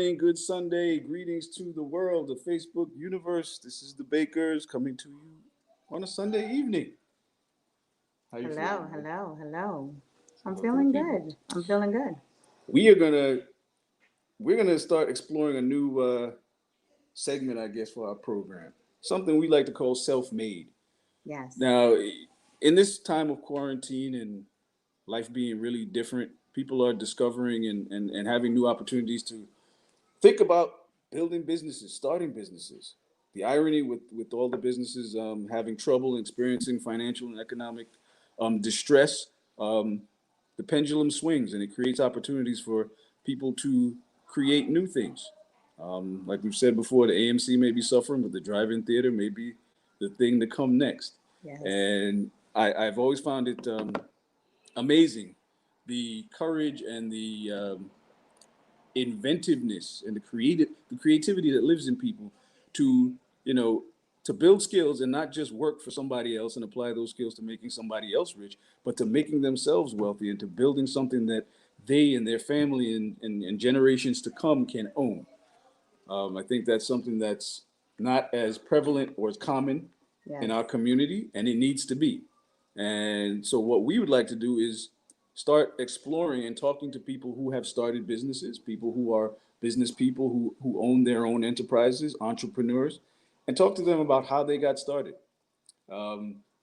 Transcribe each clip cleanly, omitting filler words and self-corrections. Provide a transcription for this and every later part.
Good Sunday. Greetings to the world, the Facebook universe. This is the Bakers coming to you on a Sunday evening. How you feeling, Hello, man? hello, hello. I'm Welcome to feeling people. good. I'm feeling good. We are gonna we're gonna start exploring a new segment, I guess, for our program. Something we like to call self-made. Yes, Now, in this time of quarantine and life being really different, people are discovering and having new opportunities to think about building businesses, starting businesses. The irony with all the businesses having trouble experiencing financial and economic distress, um, the pendulum swings and it creates opportunities for people to create new things. Like we've said before, the AMC may be suffering, but the drive-in theater may be the thing to come next. yes, And I've always found it amazing the courage and the inventiveness and the creativity that lives in people to you know to build skills and not just work for somebody else and apply those skills to making somebody else rich, but to making themselves wealthy and to building something that they and their family and generations to come can own. I think that's something that's not as prevalent or as common in yes. our community, and it needs to be. And so, what we would like to do is start exploring and talking to people who have started businesses, people who are business people who own their own enterprises, entrepreneurs, and talk to them about how they got started,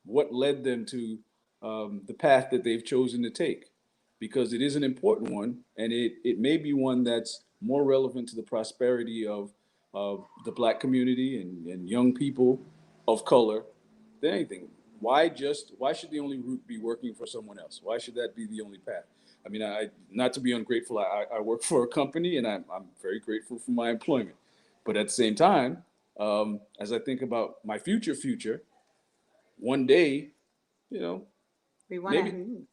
what led them to the path that they've chosen to take, because it is an important one, and it may be one that's more relevant to the prosperity of the black community and young people of color than anything. Why should the only route be working for someone else? Why should that be the only path? I mean, I not to be ungrateful. I work for a company, and I'm very grateful for my employment. But at the same time, as I think about my future, one day, you know, We want maybe to.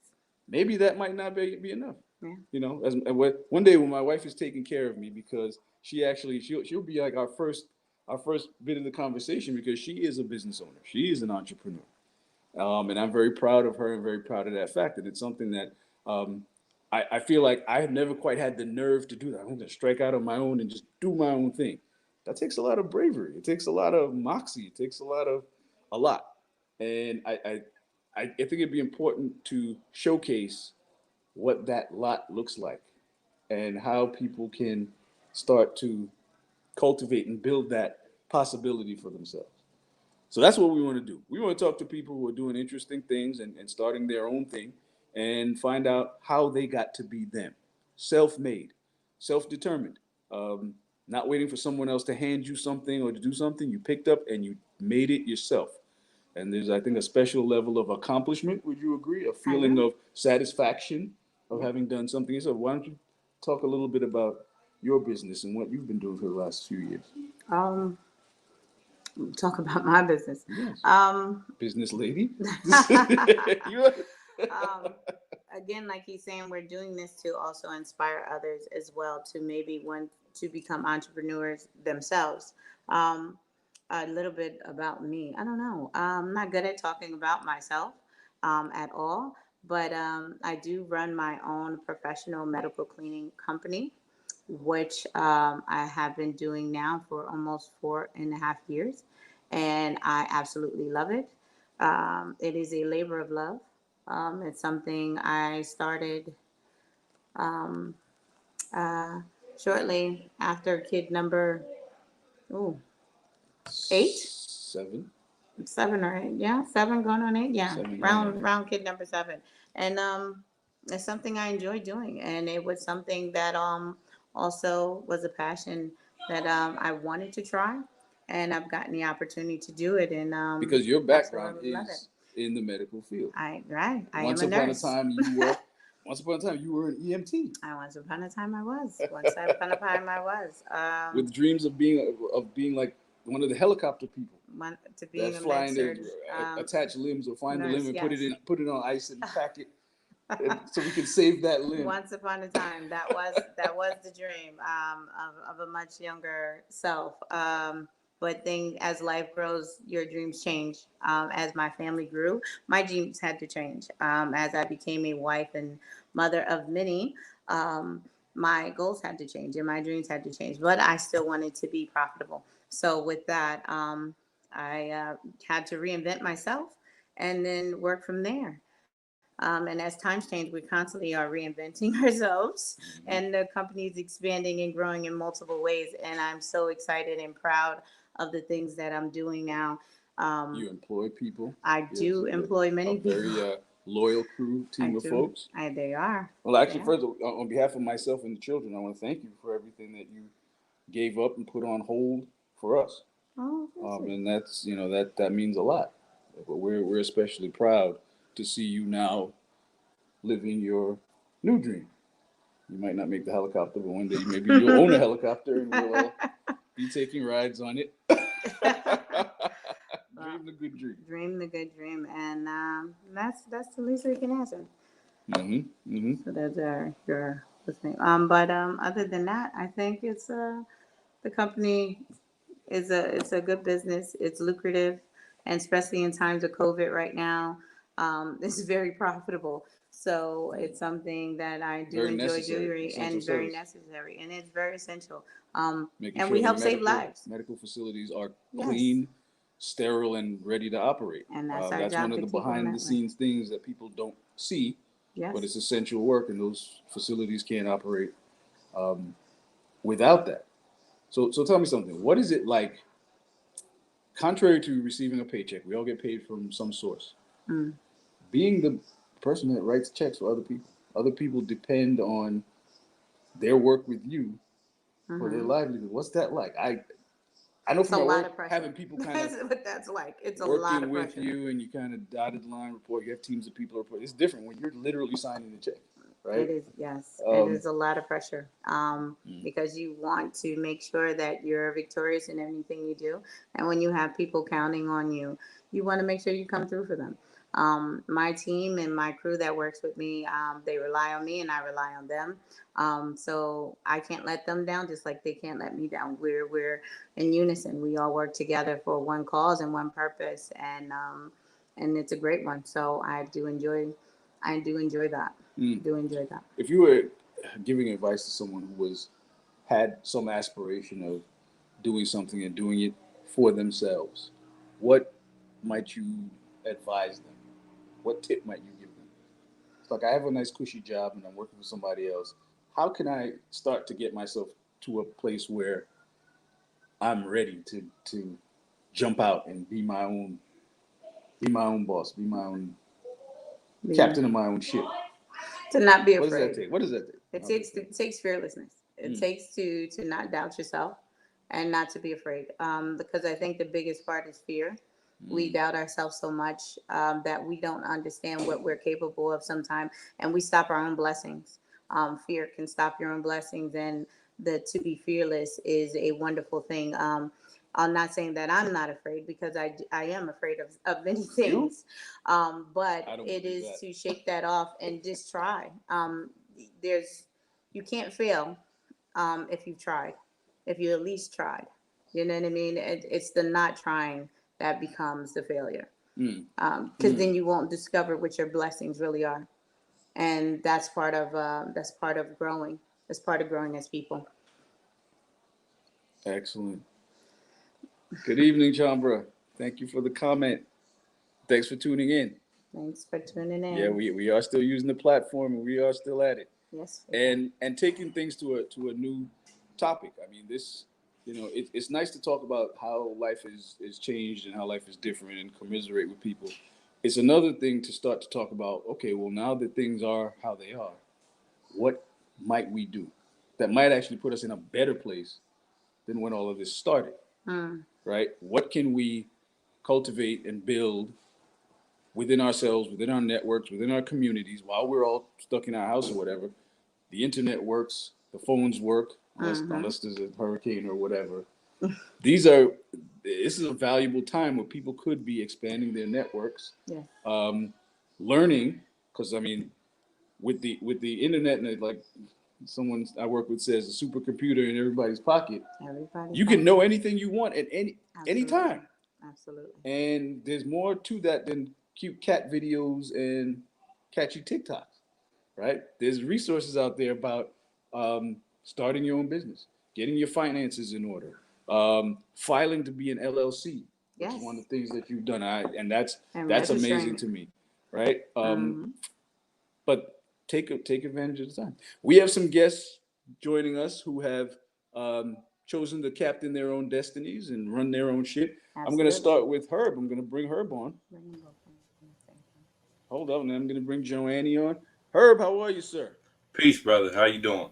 maybe that might not be enough. Yeah. As one day when my wife is taking care of me, because she'll be like our first bit of the conversation, because she is a business owner, she is an entrepreneur, and I'm very proud of her and very proud of that fact that it's something that um, I feel like I have never quite had the nerve to do that. I'm going to strike out on my own and just do my own thing. That takes a lot of bravery. It takes a lot of moxie. It takes a lot. And I think it'd be important to showcase what that lot looks like and how people can start to cultivate and build that possibility for themselves. So that's what we want to do. We want to talk to people who are doing interesting things and starting their own thing and find out how they got to be them. Self made, self determined, not waiting for someone else to hand you something or to do something. You picked up and you made it yourself. And there's, I think, a special level of accomplishment. Would you agree? A I feeling do. of satisfaction of Yeah. having done something yourself. Why don't you talk a little bit about your business and what you've been doing for the last few years? Um, talk about my business. Yes, Um, business lady. um, You again, like he's saying, we're doing this to also inspire others as well to maybe want to become entrepreneurs themselves. Um, a little bit about me. I don't know. I'm not good at talking about myself at all, but I do run my own professional medical cleaning company, which I have been doing now for almost 4.5 years, and I absolutely love it. It is a labor of love. It's something I started um, uh, shortly after kid number ooh, 8, seven, 7 or 8. Yeah, 7 going on 8. Yeah, 7 going on round kid number 7, and it's something I enjoy doing, and it was something that also was a passion that I wanted to try, and I've gotten the opportunity to do it, and because your background absolutely love it. is in the medical field. I am Once a upon a nurse. time, you were. Once upon a time, you were an EMT I once upon a time I was. Once upon a time I was. with dreams of being like one of the helicopter people To that being a fly med in there, surge attach limbs or find the limb nurse. and Yes. put it on ice and pack it, and so we can save that limb. Once upon a time, that was the dream of a much younger self. But thing as life grows, your dreams change. As my family grew, my dreams had to change. As I became a wife and mother of many, um, my goals had to change and my dreams had to change, but I still wanted to be profitable. So with that, I had to reinvent myself and then work from there. And as times change, we constantly are reinventing ourselves, Mhm. and the company is expanding and growing in multiple ways. And I'm so excited and proud of the things that I'm doing now. You Um, employ people. I Yes, do employ a many very people. loyal crew, I team of do. folks. They are. Well, They actually, are. first, on behalf of myself and the children, I want to thank you for everything that you gave up and put on hold for us. Oh, that's it. And that's, that means a lot. But we're especially proud to see you now living your new dream. You might not make the helicopter, but one day maybe you'll own a helicopter and we'll all be taking rides on it. Well, Dream the good dream. dream the good dream, and that's the least we can ask. Mm-hmm. Mm-hmm. So that's your listening. But other than that, I think it's the company is it's a good business. It's lucrative, and especially in times of COVID right now, it's very profitable. So it's something that I do Very enjoy necessary, doing essential and very service. necessary, and it's very essential. Making And sure we the help save lives. medical facilities are Yes, clean, sterile, and ready to operate. and that's our That's one job of to the keep them behind the that way. scenes things that people don't see, but Yes. it's essential work, and those facilities can't operate um, without that. So tell me something. What is it like? Contrary to receiving a paycheck, we all get paid from some source. Mm. Being the person that writes checks for other people depend on their work with you for their Hmm. livelihood. What's that like? I know It's a from my lot work, of pressure. having people kind of That's what that's like. It's a lot working of with pressure. you and you kind of dotted line report. You have teams of people report. It's different when you're literally signing the check, It right? is, yes, it Um, is a lot of pressure. mm, Because you want to make sure that you're victorious in anything you do, and when you have people counting on you, you want to make sure you come through for them. My team and my crew that works with me, they rely on me, and I rely on them. So I can't let them down, just like they can't let me down. We're in unison. We all work together for one cause and one purpose, and it's a great one. So I do enjoy that. mm. Do enjoy that. If you were giving advice to someone who had some aspiration of doing something and doing it for themselves, what might you advise them? What tip might you give them? It's like I have a nice cushy job and I'm working for somebody else. How can I start to get myself to a place where I'm ready to jump out and be my own boss, be my own Be, captain of my own ship? to not be What does that afraid. take? What does that take? It I'll be takes afraid. it takes fearlessness. It Mm, takes to not doubt yourself and not to be afraid. Because I think the biggest part is fear. We mm, doubt ourselves so much that we don't understand what we're capable of sometimes, and we stop our own blessings. Fear can stop your own blessings, and the to be fearless is a wonderful thing. I'm not saying that I'm not afraid, because I am afraid of many you? things, but I don't it believe is that. to shake that off and just try. There's you can't fail if you've tried, if you at least tried. You know what I mean? It's the not trying that becomes the failure, Mm, because mm. then you won't discover what your blessings really are, and that's part of growing. That's part of growing as people. Excellent. Good evening, Chambra. Thank you for the comment. Thanks for tuning in. Thanks for tuning Yeah, in. we are still using the platform and we are still at it. Yes, we are. And taking things to a new topic. I mean, this, it's nice to talk about how life is changed and how life is different and commiserate with people. It's another thing to start to talk about, okay, well, now that things are how they are, what might we do that might actually put us in a better place than when all of this started, Mm, right? What can we cultivate and build within ourselves, within our networks, within our communities, while we're all stuck in our house or whatever? The internet works, the phones work, mm-hmm. unless there's a hurricane or whatever. These are this is a valuable time where people could be expanding their networks, Yeah. um, learning, because I mean, with the internet and like someone I work with says, a supercomputer in everybody's pocket, Everybody's you can know pocket. anything you want at any Absolutely. time. Absolutely. And there's more to that than cute cat videos and catchy TikToks, right? There's resources out there about starting your own business, getting your finances in order, filing to be an LLC. Which Yes. is one of the things that you've done. And that's And amazing registering. to me, right? Mhm. But take advantage of the time. We have some guests joining us who have chosen to captain their own destinies and run their own ship. I'm going to Absolutely. start with Herb. I'm going to bring Herb on. Hold on, and I'm going to bring Joannie on. Herb, how are you, sir? Peace, brother. How you doing?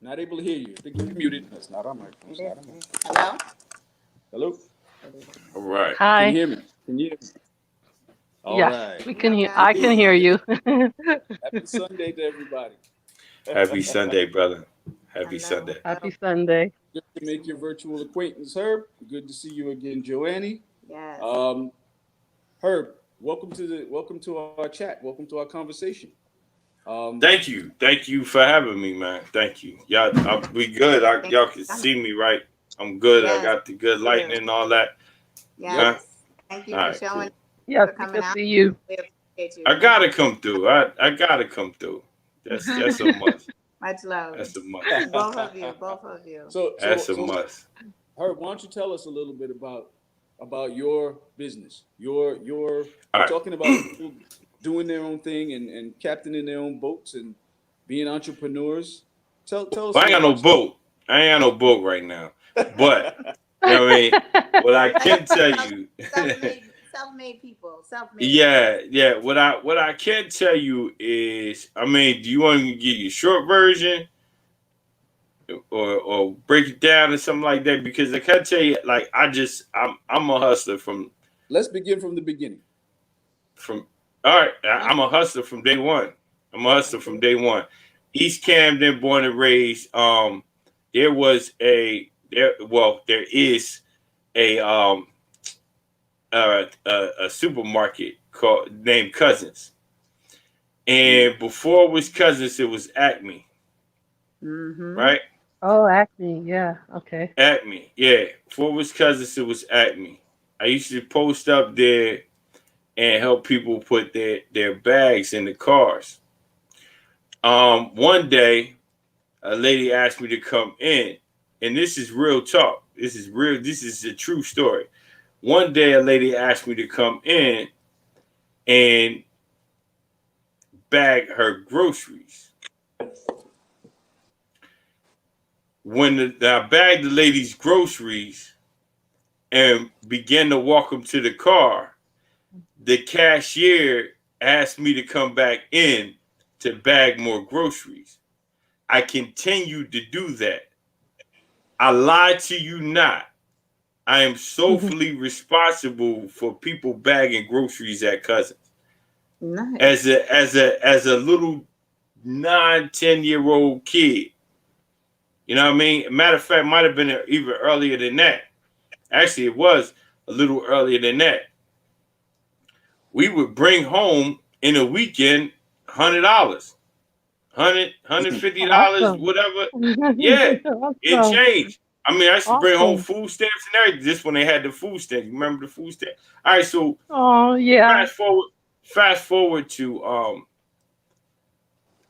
Not able to hear you. I think you're muted. That's not on my phone. It is. Hello? Hello? All right. Can you Hi. hear me? Can you hear me? All Yes, right. we can hear. Okay. I can hear you. Happy Sunday to everybody. Happy Sunday, brother. Happy Hello. Sunday. Happy Sunday. Good to make your virtual acquaintance, Herb. Good to see you again, Joannie. Yes. Herb, welcome to our chat. Welcome to our conversation. Thank you. Thank you for having me, man. Thank you. Y'all, we good. Y'all can see me, right? I'm good. I Yes. got the good lighting and all that. Yes. Huh? Thank you All for right, showing. cool. Yes, For we coming can out. see you. We appreciate you. I gotta come through. I gotta come through. That's a must. Much love. That's a must. Both of you. Both of you. That's a must. Herb, why don't you tell us a little bit about your business? You're All right. talking about people doing their own thing and captaining their own boats and being entrepreneurs. Tell us. Well, I ain't got no boat. I ain't got no boat right now. But you know what I mean? What I can tell you. Self-made people. Self-made. Yeah. What I can tell you is, I mean, do you want me to give you a short version or break it down or something like that? Because I can tell you, like, I'm a hustler from. Let's begin from the beginning. All right, I'm a hustler from day one. I'm a hustler from day one. East Camden, born and raised. There is a supermarket named Cousins, and before it was Cousins, it was Acme, Mm-hmm. right? Oh, Acme. Yeah. Okay. Acme, yeah. Before it was Cousins, it was Acme. I used to post up there and help people put their bags in the cars. One day, a lady asked me to come in, and this is real talk. This is real. This is a true story. One day, a lady asked me to come in and bag her groceries. When I bagged the lady's groceries and began to walk them to the car, the cashier asked me to come back in to bag more groceries. I continued to do that. I lied to you not. I am solely responsible for people bagging groceries at Cousins. Nice. As a little 9-10-year-old kid. You know what I mean? Matter of fact, might have been even earlier than that. Actually, it was a little earlier than that. We would bring home in a weekend $100, $150, Awesome. whatever. Yeah, it Awesome. changed. I mean, I used to bring home Awesome. food stamps and everything. Just when they had the food stamps. You remember the food stamp? All right, so Oh, yeah. fast forward to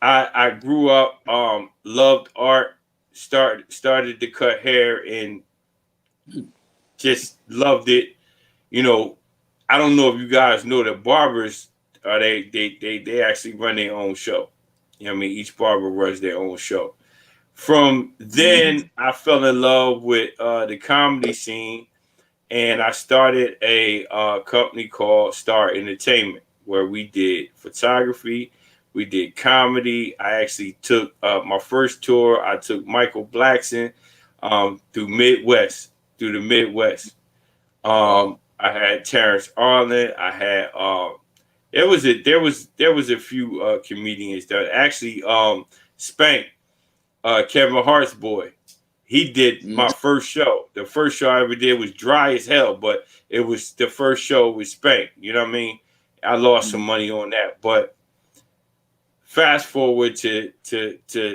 I grew up, loved art, started to cut hair and just loved it. You know, I don't know if you guys know that barbers are they actually run their own show. You know what I mean? Each barber runs their own show. From then, I fell in love with the comedy scene, and I started a company called Star Entertainment, where we did photography, we did comedy. I actually took my first tour. I took Michael Blackson through the Midwest. Wow. I had Terrence Arlen. I had there was a few comedians that actually Spank, Kevin Hart's boy. He did my first show. The first show I ever did was dry as hell, but it was the first show with Spank. You know what I mean? I lost some money on that, but fast forward to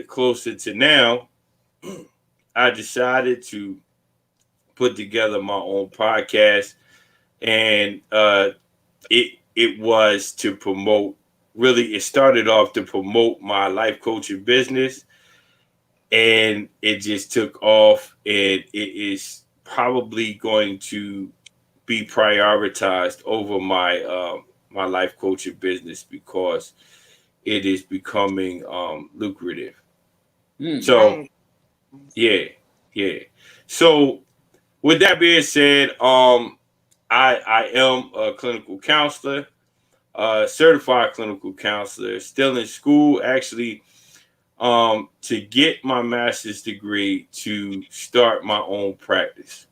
closer to now, I decided to put together my own podcast, and it was to promote really, it started off to promote my life coaching business, and it just took off, and it is probably going to be prioritized over my my life coaching business because it is becoming lucrative. So Nice. yeah. So with that being said, I am a clinical counselor, certified clinical counselor, still in school actually, to get my master's degree to start my own practice.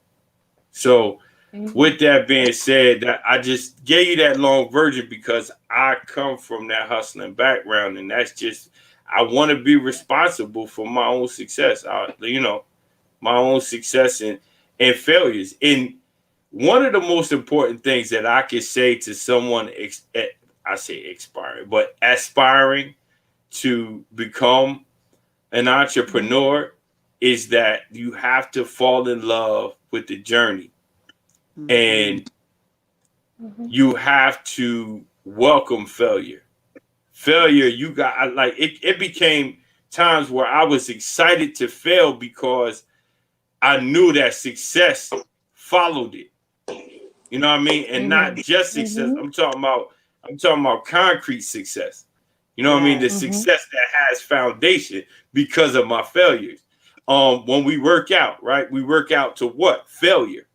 So with that being said, that I just gave you that long version because I come from that hustling background, and that's just I want to be responsible for my own success. My own success and failures. And one of the most important things that I could say to someone, I say expiring, but aspiring to become an entrepreneur, is that you have to fall in love with the journey. And you have to welcome failure. You got like it became times where I was excited to fail because I knew that success followed it. You know what I mean? And not just success. I'm talking about concrete success. You know what I mean? The success that has foundation because of my failures. When we work out, right? We work out to what? Failure,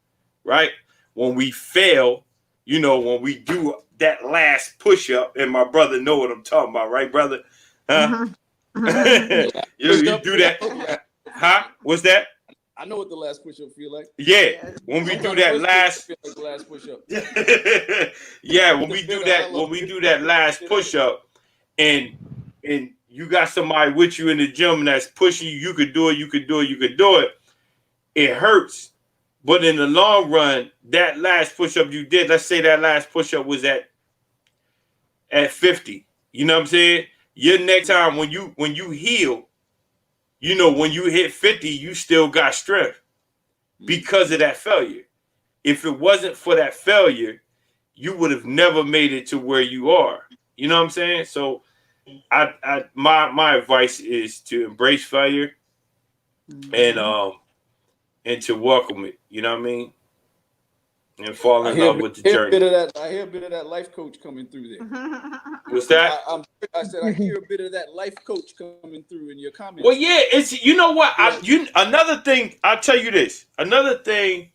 right? When we fail, when we do that last push-up, and my brother know what I'm talking about, right, brother? Huh? You do that. Huh? What's that? I know what the last push-up feel like. Yeah, when we do that last, feel like the last push-up. yeah, when we do that last push-up, and you got somebody with you in the gym that's pushing you, you could do it. It hurts. But in the long run, that last push-up you did, let's say that last push-up was at 50. You know what I'm saying? Your next time when you heal, when you hit 50, you still got strength because of that failure. If it wasn't for that failure, you would have never made it to where you are. You know what I'm saying? So my advice is to embrace failure and to welcome it, you know what I mean? And fall in love with the journey. I hear a bit of that life coach coming through there. What's that? I said I hear a bit of that life coach coming through in your comments. Well, yeah, it's what another thing. I'll tell you this. Another thing,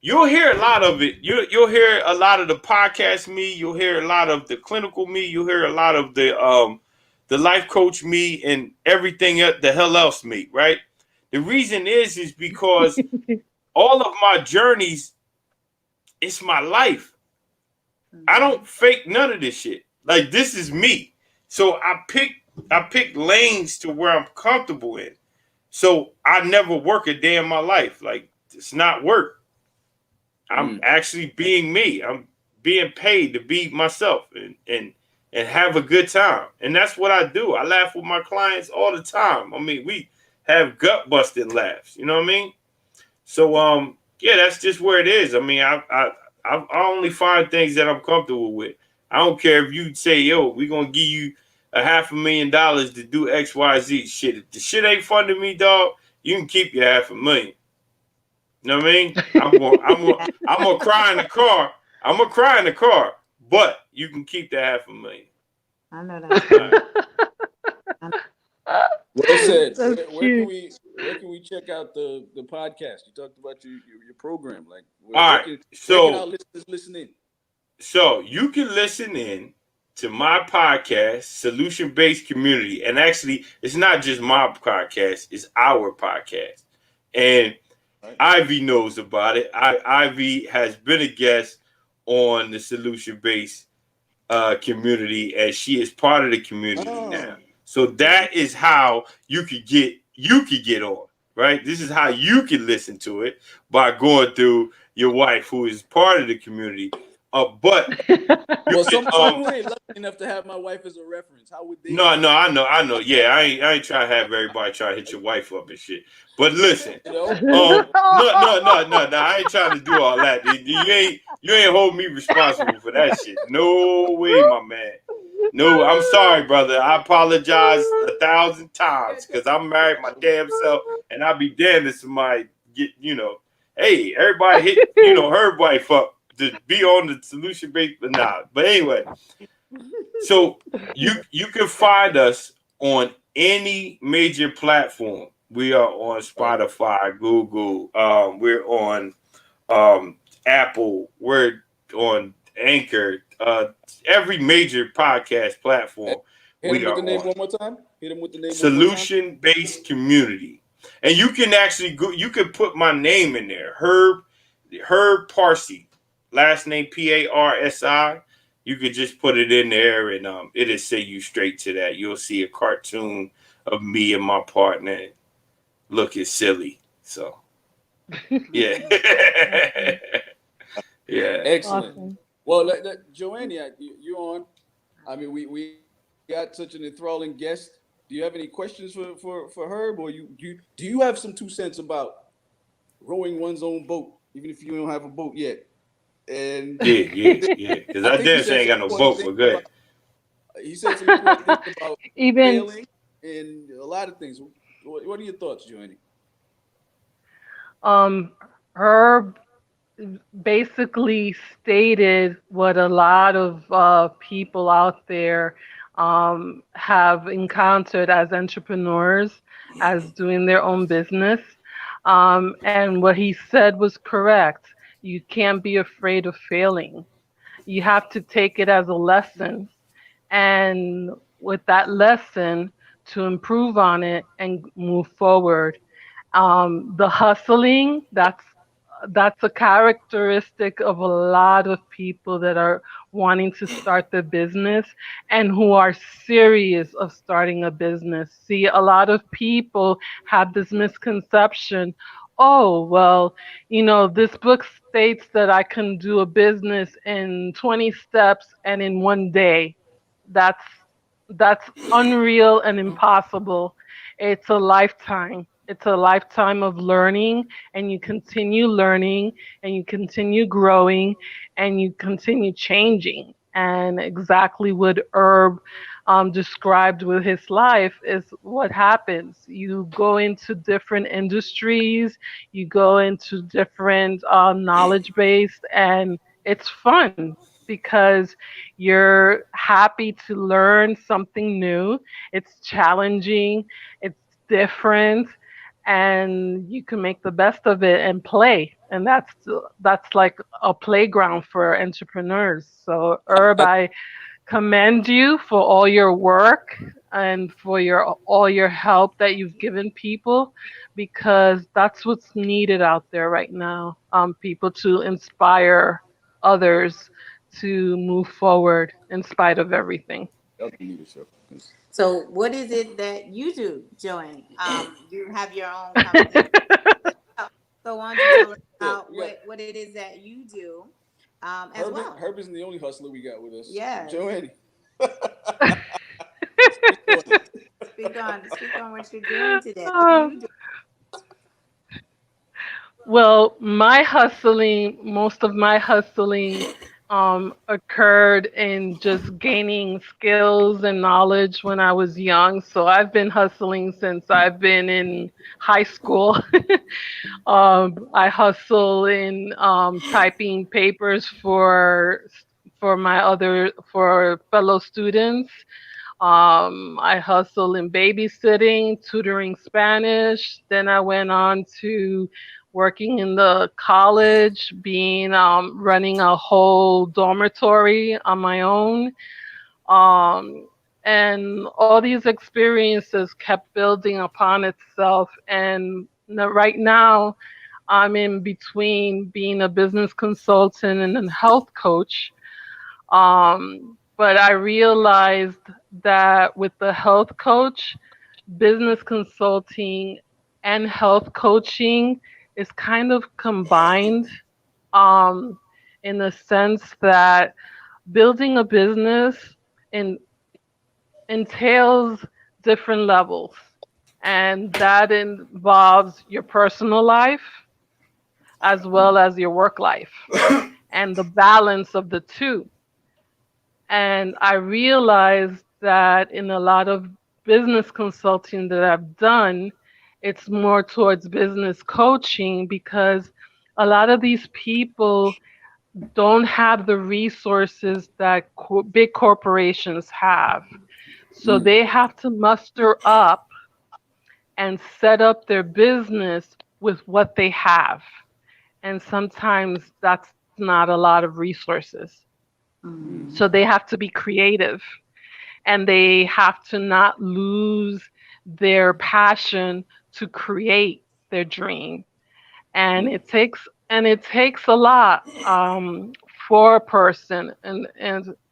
you'll hear a lot of it. You'll hear a lot of the podcast me. You'll hear a lot of the clinical me. You'll hear a lot of the life coach me and everything the hell else me. Right. The reason is because all of my journeys, it's my life. I don't fake none of this shit. Like, this is me. So I pick lanes to where I'm comfortable in. So I never work a day in my life. Like, it's not work. I'm actually being me. I'm being paid to be myself and have a good time. And that's what I do. I laugh with my clients all the time. I mean, we have gut busting laughs. You know what I mean? So yeah, that's just where it is. I mean, I only find things that I'm comfortable with. I don't care if you say, yo, we're gonna give you $500,000 to do XYZ shit. If the shit ain't fun to me, dog, you can keep your $500,000. You know what I mean? I'm gonna cry in the car. I'm gonna cry in the car, but you can keep the $500,000. I know that. Well said. Where can we check out the podcast? You talked about your program. Like, all right. So our listeners listen in. So you can listen in to my podcast, Solution Based Community. And actually, it's not just my podcast, it's our podcast. And Ivy knows about it. Ivy has been a guest on the Solution Based community, and she is part of the community now. So that is how you could get on, right? This is how you can listen to it, by going through your wife, who is part of the community. But someone ain't lucky enough to have my wife as a reference. How would they? No, I know. Yeah, I ain't trying to have everybody try to hit your wife up and shit. But listen, no, I ain't trying to do all that. You ain't hold me responsible for that shit. No way, my man. No, I'm sorry, brother. I apologize 1,000 times because I'm married my damn self, and I'll be damned if somebody get, hey, everybody hit, her wife up to be on the solution based, but nah. But anyway, so you can find us on any major platform. We are on Spotify, Google. We're on Apple. We're on Anchor. Every major podcast platform. Hit We him with are the name on one more time. Hit him with the name one more time. Solution Based Community, and you can actually go. You can put my name in there, Herb Parsi, last name Parsi. You could just put it in there, and it'll say you straight to that. You'll see a cartoon of me and my partner looking silly. So, yeah, yeah. Excellent. Awesome. Well, Joanne, you on? I mean, we got such an enthralling guest. Do you have any questions for Herb, or do you have some 2 cents about rowing one's own boat, even if you don't have a boat yet? And Yeah. Because I think he damn sure said ain't some got no important boat, but things good. about, he said some important things about Even failing and a lot of things. What are your thoughts, Joanne? Herb basically stated what a lot of people out there have encountered as entrepreneurs, as doing their own business. And what he said was correct. You can't be afraid of failing. You have to take it as a lesson, and with that lesson, to improve on it and move forward. The hustling, that's a characteristic of a lot of people that are wanting to start their business and who are serious of starting a business. See, a lot of people have this misconception, oh, well, this book states that I can do a business in 20 steps and in 1 day. That's that's unreal and impossible. It's a lifetime. It's a lifetime of learning, and you continue learning, and you continue growing, and you continue changing. And exactly what Herb described with his life is what happens. You go into different industries, you go into different knowledge base, and it's fun because you're happy to learn something new. It's challenging, it's different, and you can make the best of it and play. And that's like a playground for entrepreneurs. So, Herb, I commend you for all your work and for your all your help that you've given people, because that's what's needed out there right now. People to inspire others to move forward in spite of everything. Leadership. So, what is it that you do, Joanne? You have your own company. So, why don't you tell us about what it is that you do as well? Herb isn't the only hustler we got with us. Yes. Joanne. Speak on what you're doing today. What Uh, do you do? Well, most of my hustling occurred in just gaining skills and knowledge when I was young. So I've been hustling since I've been in high school. I hustle in typing papers for fellow students. I hustle in babysitting, tutoring Spanish. Then I went on to working in the college, being running a whole dormitory on my own. Um, and all these experiences kept building upon itself. And right now, I'm in between being a business consultant and a health coach. But I realized that with the health coach, business consulting and health coaching is kind of combined, um, in the sense that building a business in, entails different levels, and that involves your personal life as well as your work life and the balance of the two. And I realized that in a lot of business consulting that I've done, it's more towards business coaching because a lot of these people don't have the resources that big corporations have. So Mm. they have to muster up and set up their business with what they have. And sometimes that's not a lot of resources. Mm. So they have to be creative and they have to not lose their passion to create their dream. And it takes a lot for a person. And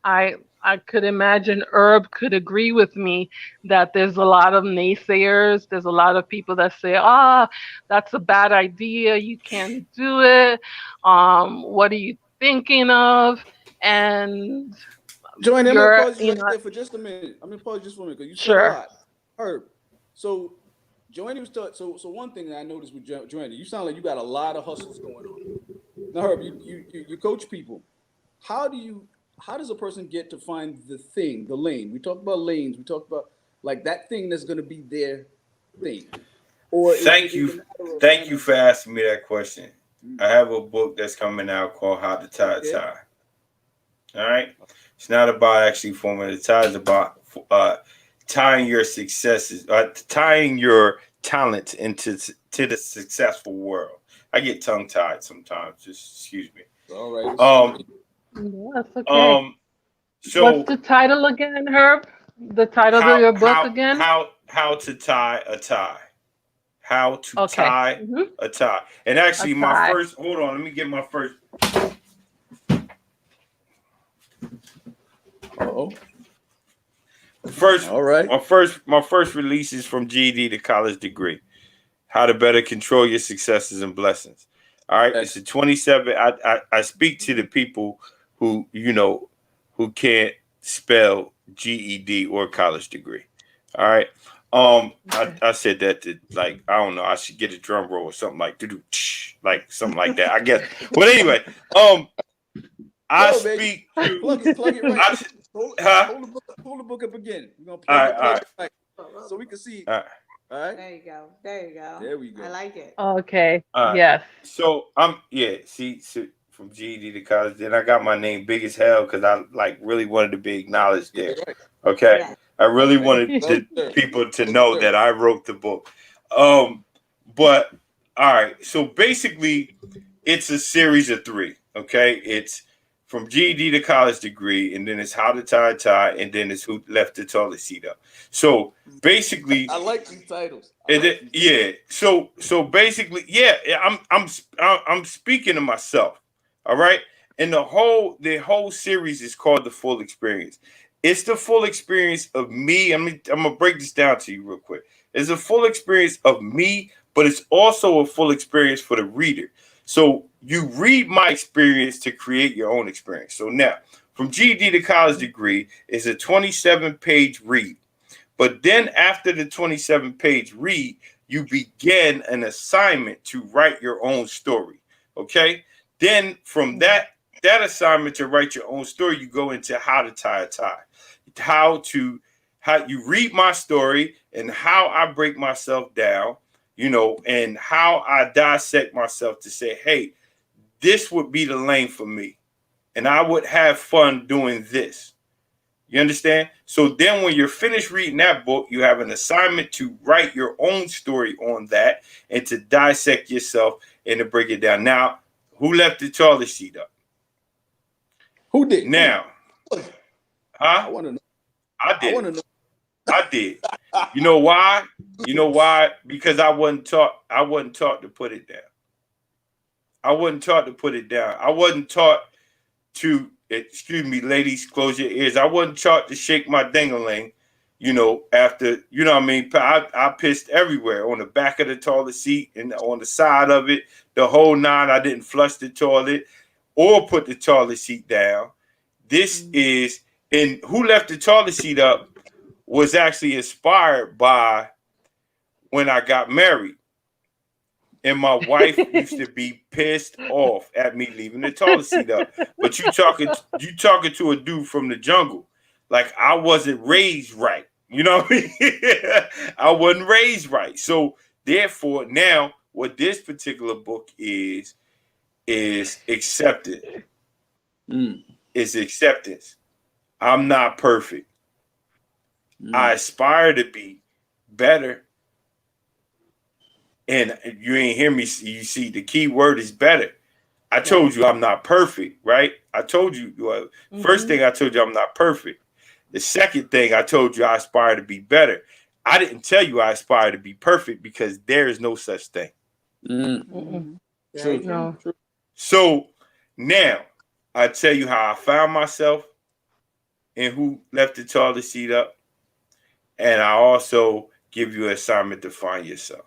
I could imagine Herb could agree with me that there's a lot of naysayers. There's a lot of people that say, that's a bad idea. You can't do it. What are you thinking of? And Joanne, I'm gonna you're, pause you right there for just a minute. I'm gonna pause just for a minute because you said a sure. lot. Herb. So Joanne was so one thing that I noticed with Joanne, you sound like you got a lot of hustles going on. Now, Herb, you coach people. How does a person get to find the lane? We talked about lanes. We talked about like that thing that's gonna be their thing. Or Thank is it you, a matter of thank kind you of for asking me that question. mm, I have a book that's coming out called How to Tie a okay? Tie. All right, it's not about actually forming a tie. It's about tying your successes, tying your talents into to the successful world. I get tongue tied sometimes. Just excuse me. All right, it's Um, okay. Yeah, that's okay. um. What's So the title again, Herb? The title of your book again? how to tie a tie? How to Okay. tie a tie? And A actually, my tie. first. Hold on. Let me get my first. Oh, First, all right. my first release is from GED to college degree. How to better control your successes and blessings. All right, it's a Excellent. 27. I speak to the people who who can't spell GED or college degree. All right. Okay. I said that to like I don't know. I should get a drum roll or something like like something like that. I guess. But anyway, I Yo, man, speak to plug it right. I huh? Hold the book up again. We're gonna All right, plug it right so we can see. all right. All right. There you go. There you go. There we go. I like it. Okay. All right. Yes. So I'm see so from GED to college. Then I got my name big as hell because I like really wanted to be acknowledged Yeah, there. right. Okay, Yeah. I really Thank you. wanted Well to deserved. people to Well know deserved. that I wrote the book. But all right. So basically, it's a series of 3. Okay, it's from GED to college degree, and then it's how to tie a tie, and then it's who left the toilet seat up. So basically, I like these titles. yeah. So basically, yeah. I'm speaking to myself. All right. And the whole series is called The Full Experience. It's the full experience of me. I'm gonna break this down to you real quick. It's a full experience of me, but it's also a full experience for the reader. So you read my experience to create your own experience. So now, from GED to college degree is a 27-page read. But then after the 27-page read, you begin an assignment to write your own story. Okay. Then from that assignment to write your own story, you go into how to tie a tie. How you read my story and how I break myself down, and how I dissect myself to say, hey, this would be the lane for me. And I would have fun doing this. You understand? So then when you're finished reading that book, you have an assignment to write your own story on that and to dissect yourself and to break it down. Now, who left the toilet seat up? Who did? Now, I huh? want to know. I I want to did. know. I did. You know why? You know why? Because I wasn't taught to put it down. I wasn't taught to put it down. I wasn't taught to, excuse me, ladies, close your ears. I wasn't taught to shake my ding-a-ling, after, what I mean? I pissed everywhere, on the back of the toilet seat and on the side of it, the whole 9. I didn't flush the toilet or put the toilet seat down. This is, and who left the toilet seat up was actually inspired by when I got married. and my wife used to be pissed off at me leaving the toilet seat up. But you talking to a dude from the jungle, like I wasn't raised right. You know what I mean? I wasn't raised right. So therefore, now what this particular book is acceptance. It's acceptance. I'm not perfect. I aspire to be better. And you ain't hear me. You see, the key word is better. I told you I'm not perfect, right? I told you, first thing I told you I'm not perfect. The second thing I told you I aspire to be better. I didn't tell you I aspire to be perfect because there is no such thing. True. No. So now I tell you how I found myself and who left the toilet seat up. And I also give you an assignment to find yourself.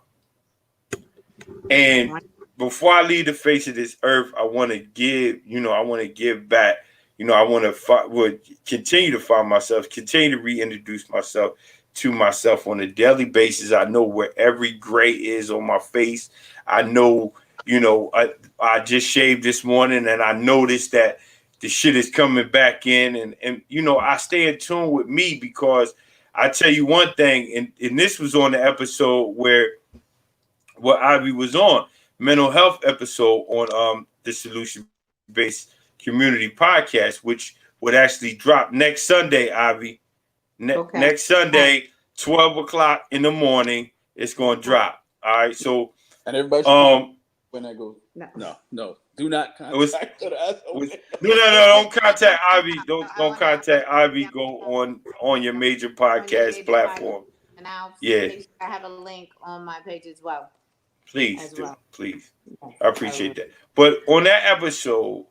And before I leave the face of this earth, I want to give, I want to give back. I want to continue to find myself, continue to reintroduce myself to myself on a daily basis. I know where every gray is on my face. I know, I just shaved this morning and I noticed that the shit is coming back in. And I stay in tune with me because I tell you one thing, and this was on the episode where Ivy was on, mental health episode on the Solution Based Community Podcast, which would actually drop next Sunday, Ivy. Next Sunday, 12 o'clock in the morning, it's going to drop. All right, so and everybody when I go, no, do not contact us. No, don't contact Ivy. Don't contact Ivy. Go on your major podcast platform. And I'll make sure I have a link on my page as well. Please do. Please. I appreciate that. But on that episode,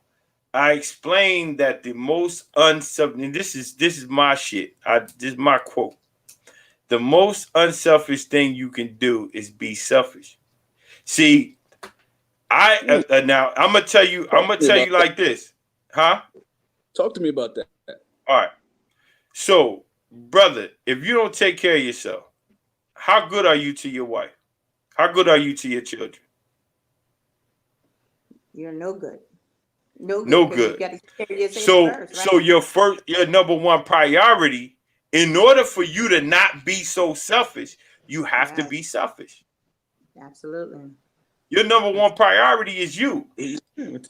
I explained that the most unselfish, and this is my shit. This is my quote. The most unselfish thing you can do is be selfish. See, now I'm gonna tell you like this, huh? Talk to me about that. All right. So, brother, if you don't take care of yourself, how good are you to your wife? How good are you to your children? You're no good. No good. You gotta take care of yourself first, right? So your number one priority, in order for you to not be so selfish, you have to be selfish. Absolutely. Your number one priority is you. Absolutely.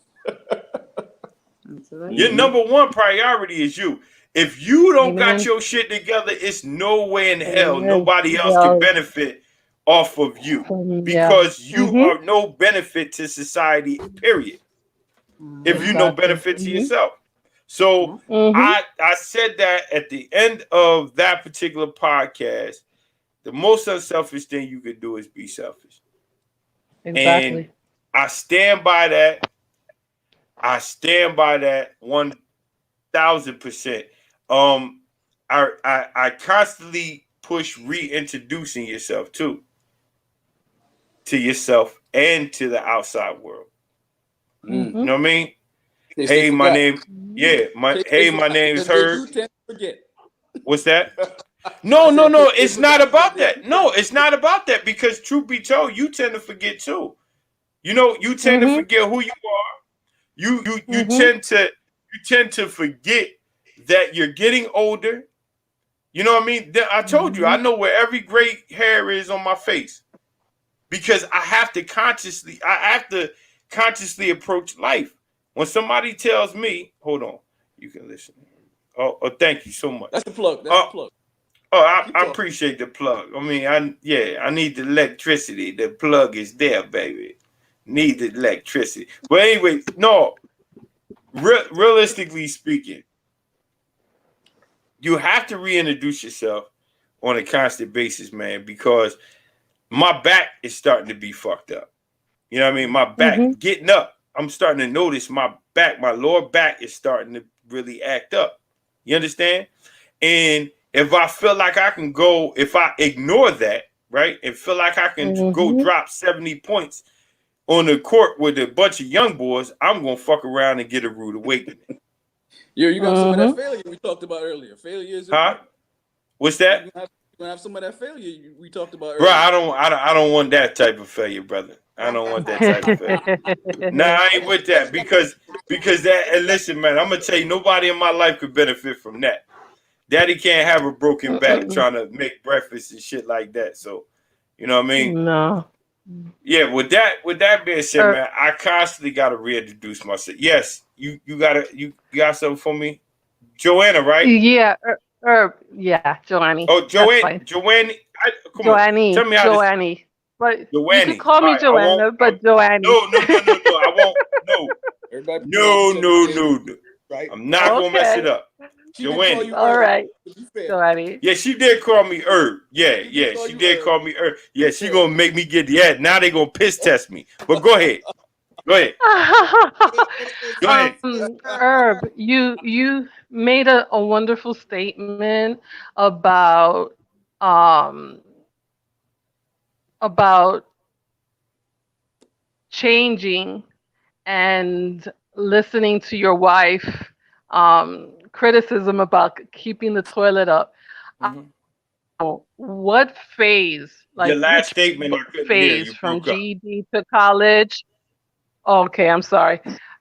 Your number one priority is you. If you don't got your shit together, it's no way in hell nobody else can benefit off of you because you are no benefit to society, period. If you no benefit to yourself. So I said that at the end of that particular podcast, the most unselfish thing you could do is be selfish. Exactly. And I stand by that. I stand by that 1,000%. I constantly push reintroducing yourself to yourself and to the outside world. You know what I mean? Hey, my name. Yeah, my name is Herb. What's that? No. It's not about that. No, it's not about that because truth be told, you tend to forget too. You tend to forget who you are. You tend to forget that you're getting older. You know what I mean? I told you, I know where every gray hair is on my face because I have to consciously approach life. When somebody tells me, hold on, you can listen. Oh, thank you so much. That's the plug. That's the plug. Oh, I appreciate the plug. I mean, I need the electricity. The plug is there, baby. Need the electricity. But anyway, no. Realistically speaking, you have to reintroduce yourself on a constant basis, man, because my back is starting to be fucked up. You know what I mean? My back getting up. I'm starting to notice my lower back is starting to really act up. You understand? And if I feel like I can go, if I ignore that, right, and feel like I can go drop 70 points on the court with a bunch of young boys, I'm going to fuck around and get a rude awakening. You got some of that failure we talked about earlier. Failure is What's that? You're gonna have some of that failure we talked about earlier. Bro, I don't want that type of failure, brother. I don't want that type of family. Nah, I ain't with that because that. And listen, man, I'm gonna tell you, nobody in my life could benefit from that. Daddy can't have a broken back trying to make breakfast and shit like that. So, you know what I mean? No. Yeah. With that being said, man, I constantly gotta reintroduce myself. Yes, you got something for me, Joanna, right? Yeah. Yeah, Joanne. Oh, That's fine. Joanne. Come on, Joanne. tell me how to. Joanne. But you Joanne. could call All me right, I won't. Joanna, but Joanne. No. I won't. No. Everybody No. right? I'm not gonna mess it up. She did call Joanne. you All Herb, right. to be fair. Joanne. Yeah, she did call me Herb. Yeah, call she you did Herb. call me Herb. Yeah, she gonna make me get. Yeah, now they gonna piss test me. But go ahead. Go ahead. Go ahead. Herb, you made a wonderful statement um about changing and listening to your wife criticism about keeping the toilet up. Mhm. What phase, Your like last which statement, I couldn't hear. phase You from broke up. GED to college? Okay, I'm sorry.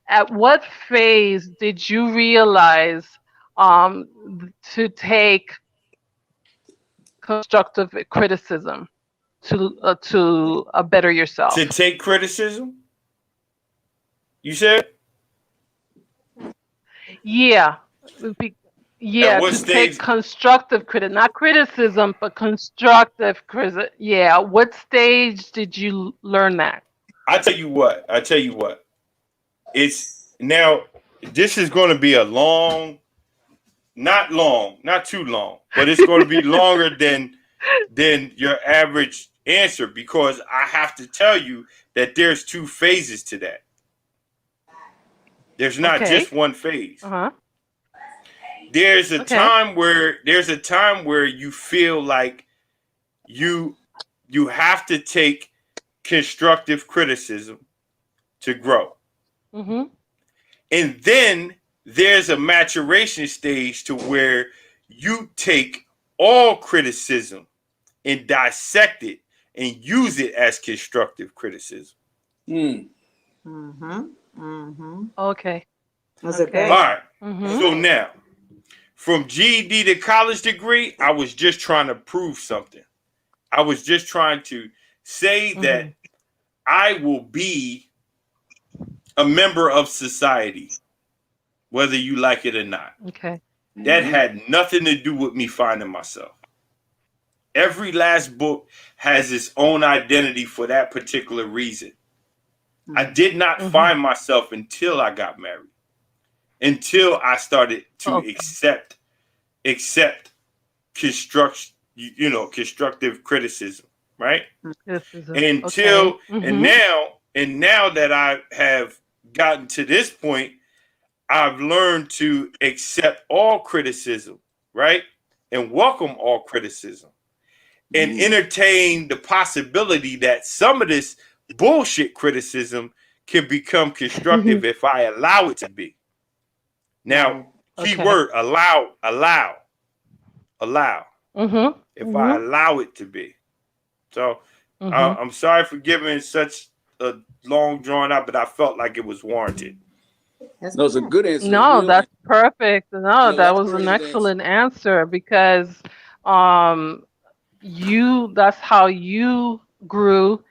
At what phase did you realize to take constructive criticism to better yourself? To take criticism, you said. Yeah, At yeah, what to take stage? constructive not criticism, but constructive criticism. Yeah, what stage did you learn that? I tell you what. It's now. This is going to be a long, not too long, but it's going to be longer than your average answer because I have to tell you that there's two phases to that. There's not Okay. just one phase. Uh-huh. There's a Okay. time where you feel like you have to take constructive criticism to grow. Mm-hmm. And then there's a maturation stage to where you take all criticism and dissect it and use it as constructive criticism. Mm. Okay. That's a All great. right. Mm-hmm. So now, from GED to college degree, I was just trying to prove something. I was just trying to say that I will be a member of society, whether you like it or not. Okay. That had nothing to do with me finding myself. Every last book has its own identity for that particular reason. I did not find myself until I got married, until I started to accept constructive criticism, right? Criticism. Until Okay. and now that I have gotten to this point, I've learned to accept all criticism, right? And welcome all criticism and entertain the possibility that some of this bullshit criticism can become constructive if I allow it to be. Now, key word, allow. If I allow it to be. So I'm sorry for giving such a long drawn out, but I felt like it was warranted. No, it's a good answer. No, Really, that's perfect. No, that was an elaborated excellent answer because that's how you grew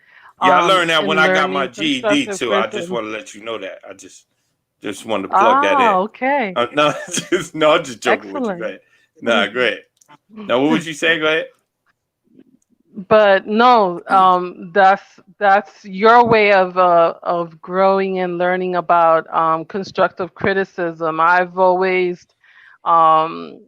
Yeah, I learned that in when I got my learning GED constructive too. I just criticism. want to let you know that. I just wanted to plug that in. Okay. No, I'm just joking with you. Go Excellent. ahead. Nah, go ahead. Now, what would you say? Go ahead. But no, that's your way of growing and learning about constructive criticism. Um,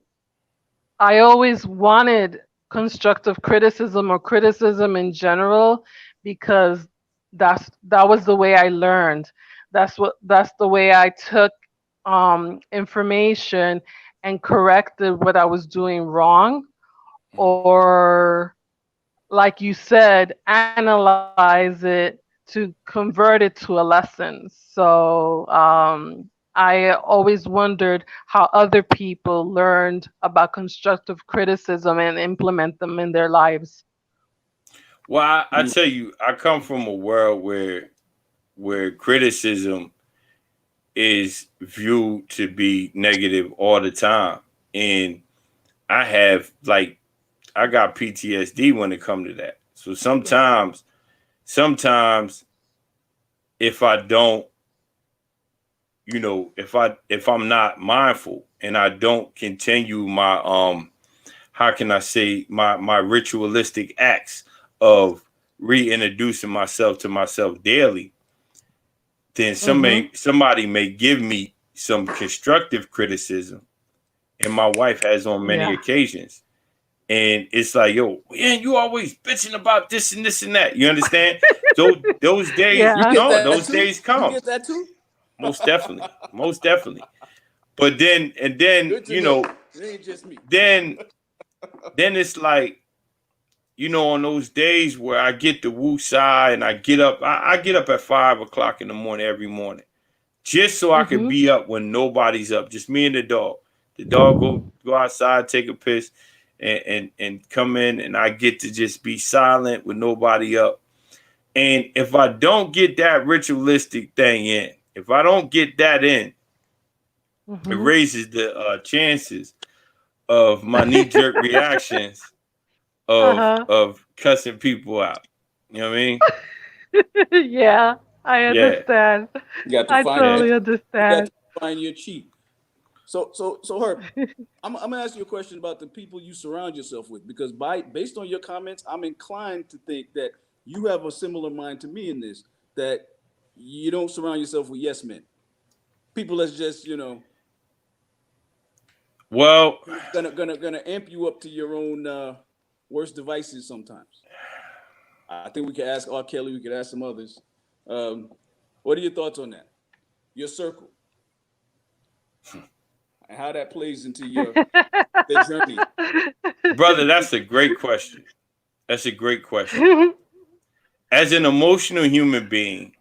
I always wanted constructive criticism or criticism in general because that was the way I learned. That's the way I took information and corrected what I was doing wrong, or like you said, analyze it to convert it to a lesson. So I always wondered how other people learned about constructive criticism and implement them in their lives. Well, I tell you, I come from a world where criticism is viewed to be negative all the time, and I have like I got PTSD when it comes to that. So sometimes if I don't, if I'm not mindful and I don't continue my how can I say my ritualistic acts of reintroducing myself to myself daily, then somebody may give me some constructive criticism, and my wife has on many occasions. And it's like, yo, man, you always bitching about this and this and that. You understand? Those days, those days come. You get that too? Most definitely. Most definitely. But then It ain't just me. then it's like, on those days where I get the woosah and I get up, I get up at 5:00 in the morning every morning, just so I can be up when nobody's up, just me and the dog. The dog go outside, take a piss, and come in, and I get to just be silent with nobody up. And if I don't get that ritualistic thing in, if I don't get that in, it raises the chances of my knee-jerk reactions of cussing people out. You know what I mean? Yeah, I understand. You got to I totally understand. You got to find your cheat. So Herb, I'm gonna ask you a question about the people you surround yourself with, because based on your comments, I'm inclined to think that you have a similar mind to me in this, that you don't surround yourself with yes men, people that's just well, gonna amp you up to your own worst devices sometimes. I think we could ask R. Kelly, we could ask some others. What are your thoughts on that? Your circle. And how that plays into their journey. Brother, that's a great question. That's a great question. As an emotional human being,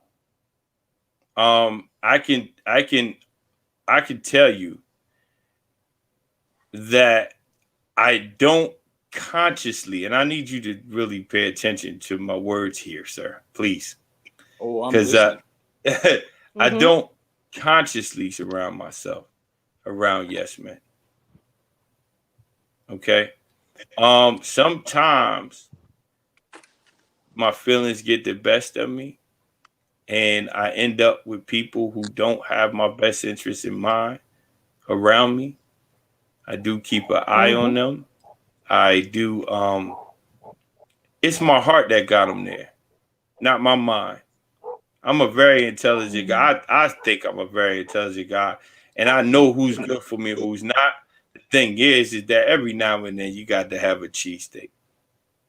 I can tell you that I don't consciously, and I need you to really pay attention to my words here, sir, please. Oh, I'm because listening. I don't consciously surround myself around yes men. Okay. Sometimes my feelings get the best of me, and I end up with people who don't have my best interest in mind around me. I do keep an eye on them. I do. It's my heart that got them there, not my mind. I'm a very intelligent guy. I think I'm a very intelligent guy, and I know who's good for me, who's not. The thing is that every now and then you got to have a cheesesteak.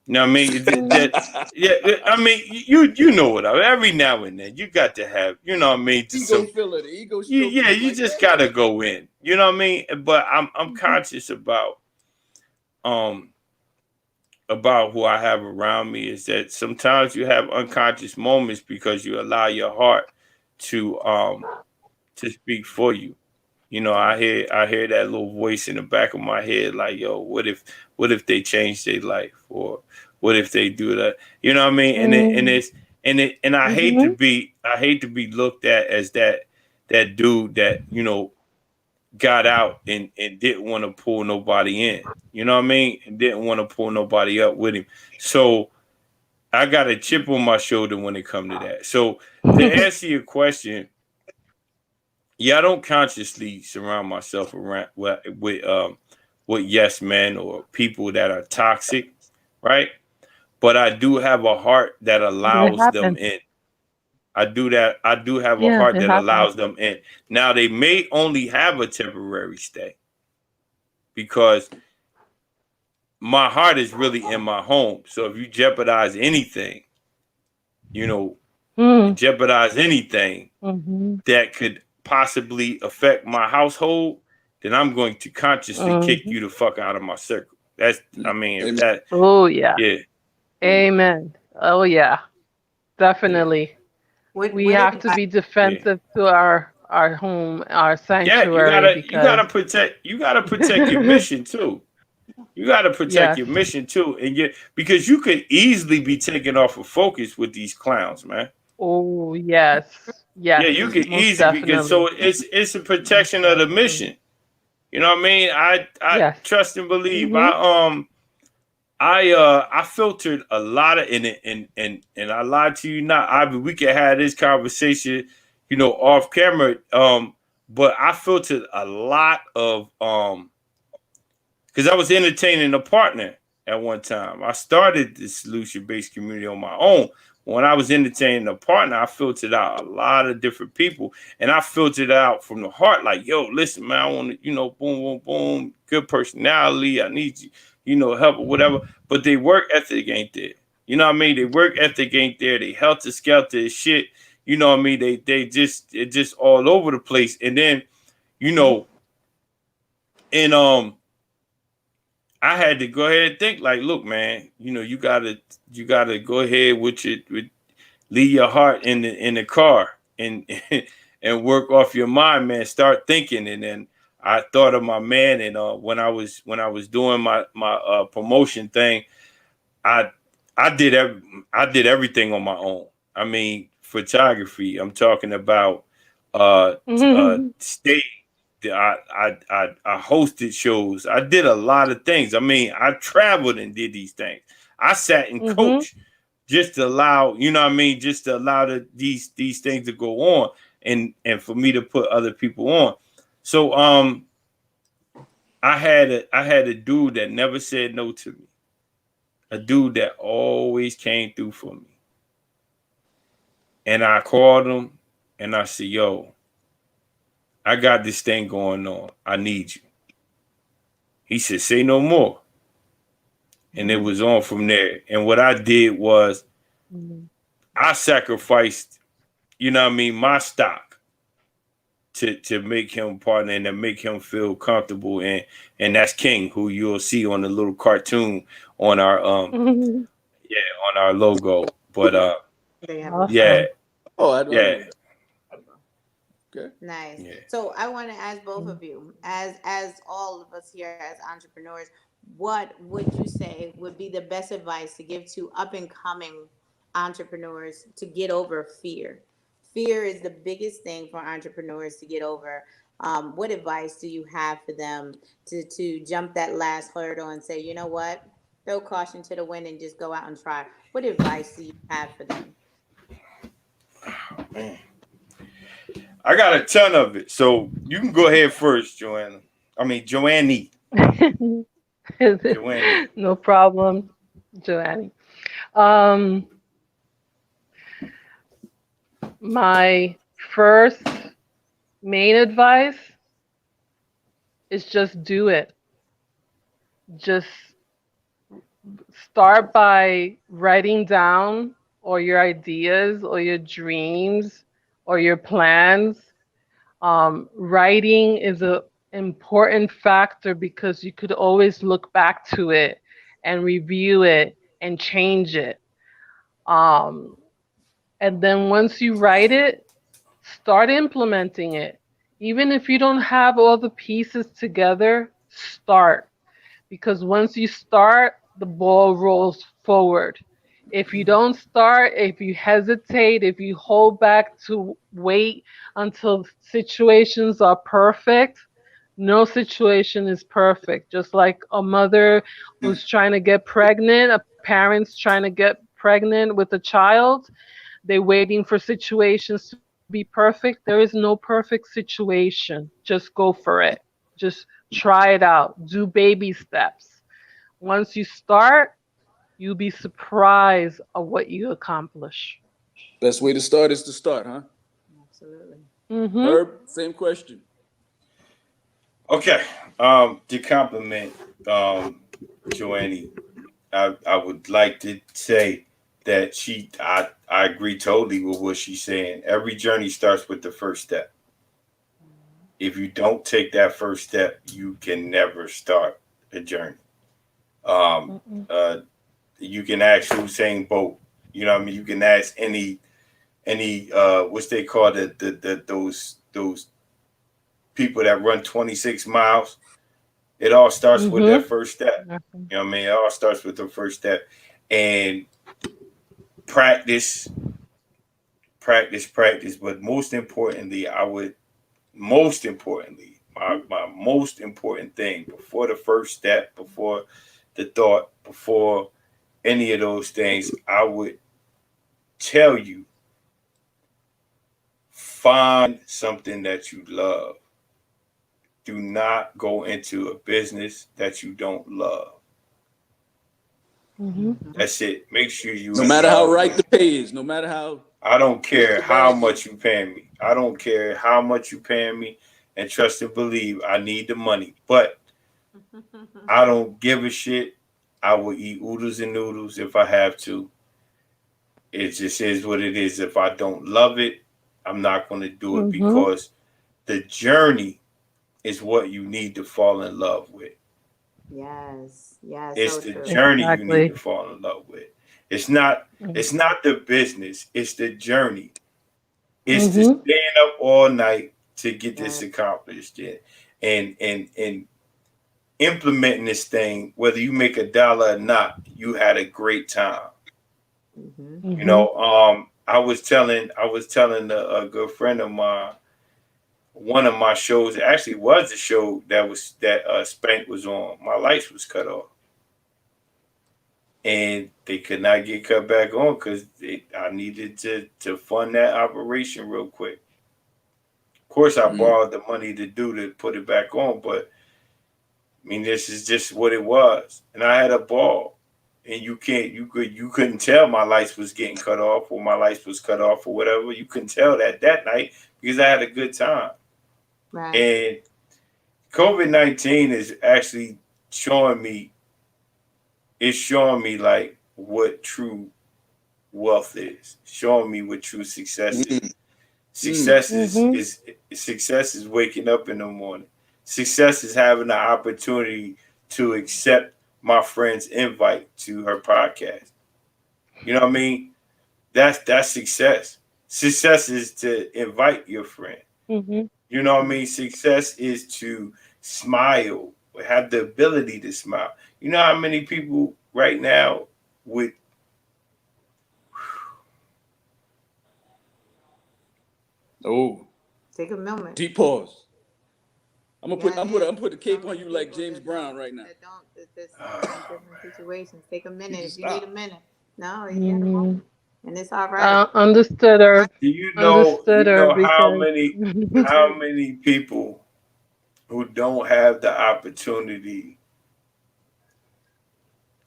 You know what I mean? I mean, you know what I mean. Every now and then you got to have, you know what I mean? Ego filler, the ego. You just gotta go in. You know what I mean? But I'm conscious about who I have around me. Is that sometimes you have unconscious moments because you allow your heart to speak for you. You know, I hear that little voice in the back of my head, like, yo, what if they change their life, or what if they do that? You know what I mean? And I hate to be looked at as that dude that, you know, got out and didn't want to pull nobody in. You know what I mean? And didn't want to pull nobody up with him. So I got a chip on my shoulder when it comes to that. So to answer your question, yeah, I don't consciously surround myself around with yes men or people that are toxic, right? But I do have a heart that allows them in. I do have a heart that allows them in. Now, they may only have a temporary stay because my heart is really in my home. So if you jeopardize anything, you know, jeopardize anything that could possibly affect my household, then I'm going to consciously kick you the fuck out of my circle. That's, I mean, that. Oh yeah. Yeah. Amen. Oh yeah. Definitely. We have to be defensive to our home, our sanctuary. Yeah, you gotta protect your mission too. You got to protect Yes. your mission too, and because you could easily be taken off of focus with these clowns, man. Oh, yes. Yeah, Yes, you could most easily because so definitely. it's a Most protection of the definitely. mission. You know what I mean? I Yes. trust and believe. Mm-hmm. I filtered a lot of and I lied to you not. We could have this conversation, off camera. But I filtered a lot of because I was entertaining a partner at one time. I started the solution-based community on my own. When I was entertaining a partner, I filtered out a lot of different people, and I filtered out from the heart, like, yo, listen, man, I want to, boom, boom, boom, good personality. I need you, help or whatever. But their work ethic ain't there. You know what I mean? Their work ethic ain't there. They helter skelter as shit. You know what I mean? It just all over the place. And then, and I had to go ahead and think like, look, man, you gotta go ahead leave your heart in the car and and work off your mind, man. Start thinking. And then I thought of my man, and when I was doing my promotion thing, I did everything on my own. I mean, photography. I'm talking about stage. I hosted shows. I did a lot of things. I mean, I traveled and did these things. I sat and coached just to allow, just to allow these things to go on and for me to put other people on. So I had a dude that never said no to me. A dude that always came through for me. And I called him and I said, yo, I got this thing going on. I need you. He said, say no more. And it was on from there. And what I did was I sacrificed, my stock to make him partner and to make him feel comfortable. And that's King, who you'll see on the little cartoon on our on our logo. But Awesome. yeah. Oh, I don't Yeah. know. Okay. Nice. Yeah. So I want to ask both of you, as all of us here as entrepreneurs, what would you say would be the best advice to give to up and coming entrepreneurs to get over fear? Fear is the biggest thing for entrepreneurs to get over. What advice do you have for them to jump that last hurdle and say, you know what, throw caution to the wind and just go out and try? What advice do you have for them? Man. I got a ton of it. So you can go ahead first, Joanne. Joanne. No problem, Joanne. My first main advice is just do it. Just start by writing down all your ideas or your dreams or your plans. Writing is an important factor because you could always look back to it and review it and change it. And then once you write it, start implementing it. Even if you don't have all the pieces together, start. Because once you start, the ball rolls forward. If you don't start, if you hesitate, if you hold back to wait until situations are perfect, no situation is perfect. Just like a mother who's trying to get pregnant, a parent's trying to get pregnant with a child, they're waiting for situations to be perfect. There is no perfect situation. Just go for it. Just try it out. Do baby steps. Once you start, you'll be surprised at what you accomplish. Best way to start is to start, huh? Absolutely. Herb, same question. Okay. To compliment Joanne, I would like to say that I agree totally with what she's saying. Every journey starts with the first step. If you don't take that first step, you can never start a journey. You can ask Usain Bolt. You know what I mean? You can ask any what's they call those people that run 26 miles. It all starts with that Mm-hmm. first step. You know what I mean? It all starts with the first step. And practice, practice. But most importantly, my most important thing before the first step, before the thought, before any of those things, I would tell you, find something that you love. Do not go into a business that you don't love. Mm-hmm. That's it. Make sure you No in matter how love right with the it. pay is, no matter how I don't good care the how bag much is. you paying me. I don't care how much you paying me. And trust and believe, I need the money. But I don't give a shit. I will eat oodles and noodles if I have to. It just is what it is. If I don't love it, I'm not going to do it, Mm-hmm. because the journey is what you need to fall in love with. Yes, yes, It's so the true. journey you need Exactly. to fall in love with. It's not the business, it's the journey. It's to Mm-hmm. stand up all night to get this Yes. accomplished, yeah. And implementing this thing, whether you make $1 or not, you had a great time. Mm-hmm. You Mm-hmm. know, I was telling a good friend of mine, one of my shows, it actually was the show that Spank was on. My lights was cut off, and they could not get cut back on because I needed to fund that operation real quick. Of course, I Mm. borrowed the money to put it back on, but I mean, this is just what it was, and I had a ball. And you couldn't tell my lights was getting cut off, or my lights was cut off, or whatever. You couldn't tell that night because I had a good time. Right. And COVID-19 is actually showing me, it's showing me like what true wealth is, showing me what true success is. Mm. Mm. Success Mm-hmm. success is waking up in the morning. Success is having the opportunity to accept my friend's invite to her podcast. You know what I mean? That's success. Success is to invite your friend. Mm-hmm. You know what I mean? Success is to smile, have the ability to smile. You know how many people right now with Oh, Take a moment. deep pause. Yeah, it I'm is. put the So cape on many you like people James Brown right now. that don't that this in different situations. Take a You minute if just you need a stop. minute. No, you got a Mm-hmm. moment, and it's all right. Understood her. do Understood you her know because. how many people who don't have the opportunity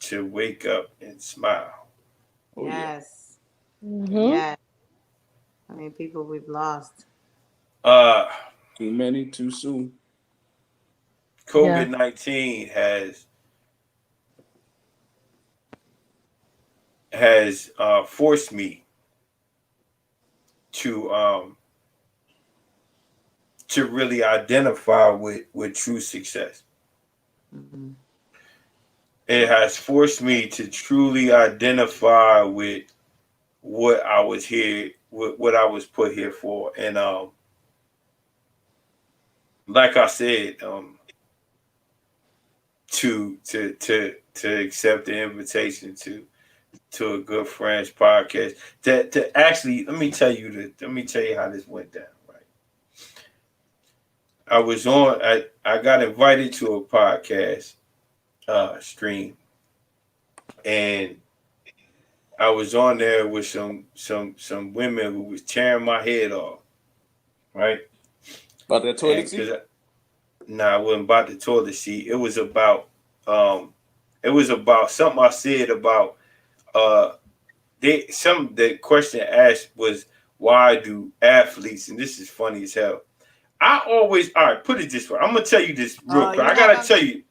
to wake up and smile? Oh yeah. Yes, Mm-hmm. yes. I mean, people we've lost. Uh Too many, too soon. Yes. COVID-19 has forced me to really identify with true success. Mm-hmm. It has forced me to truly identify with what I was here, what I was put here for. And like I said, to accept the invitation to a good friend's podcast. To actually, let me tell you how this went down. Right, I got invited to a podcast stream, and I was on there with some women who was tearing my head off. Right, About that and toilet seat? because I wasn't about the toilet seat. Um, it was about something I said about uh the question asked was, why do athletes, and this is funny as hell. I always, all right, put it this way. I'm gonna tell you this real Oh, quick. you're I not gotta gonna tell you,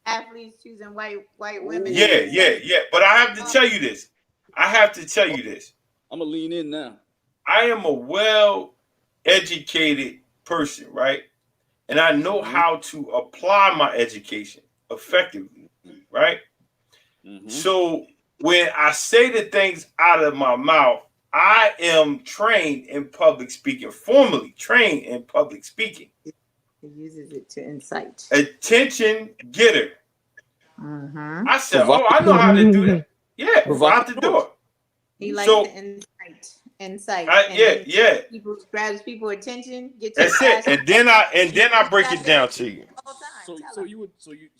athletes choosing white women as yeah, their yeah, coach. yeah. But I have to tell you this. I have to tell Oh, you this. I'm gonna lean in now. I am a well educated person, right? And I know Mm-hmm. how to apply my education effectively, right? Mm-hmm. So when I say the things out of my mouth, I am trained in public speaking, formally trained in public speaking. He uses it to incite. Attention getter. Mm-hmm. I said, oh, I know how to do that. Yeah, out the door. He likes So- to incite, yeah. People grabs people's attention. Get to That's the it. passion. And then I break it down to you. All the time. So Tell him. you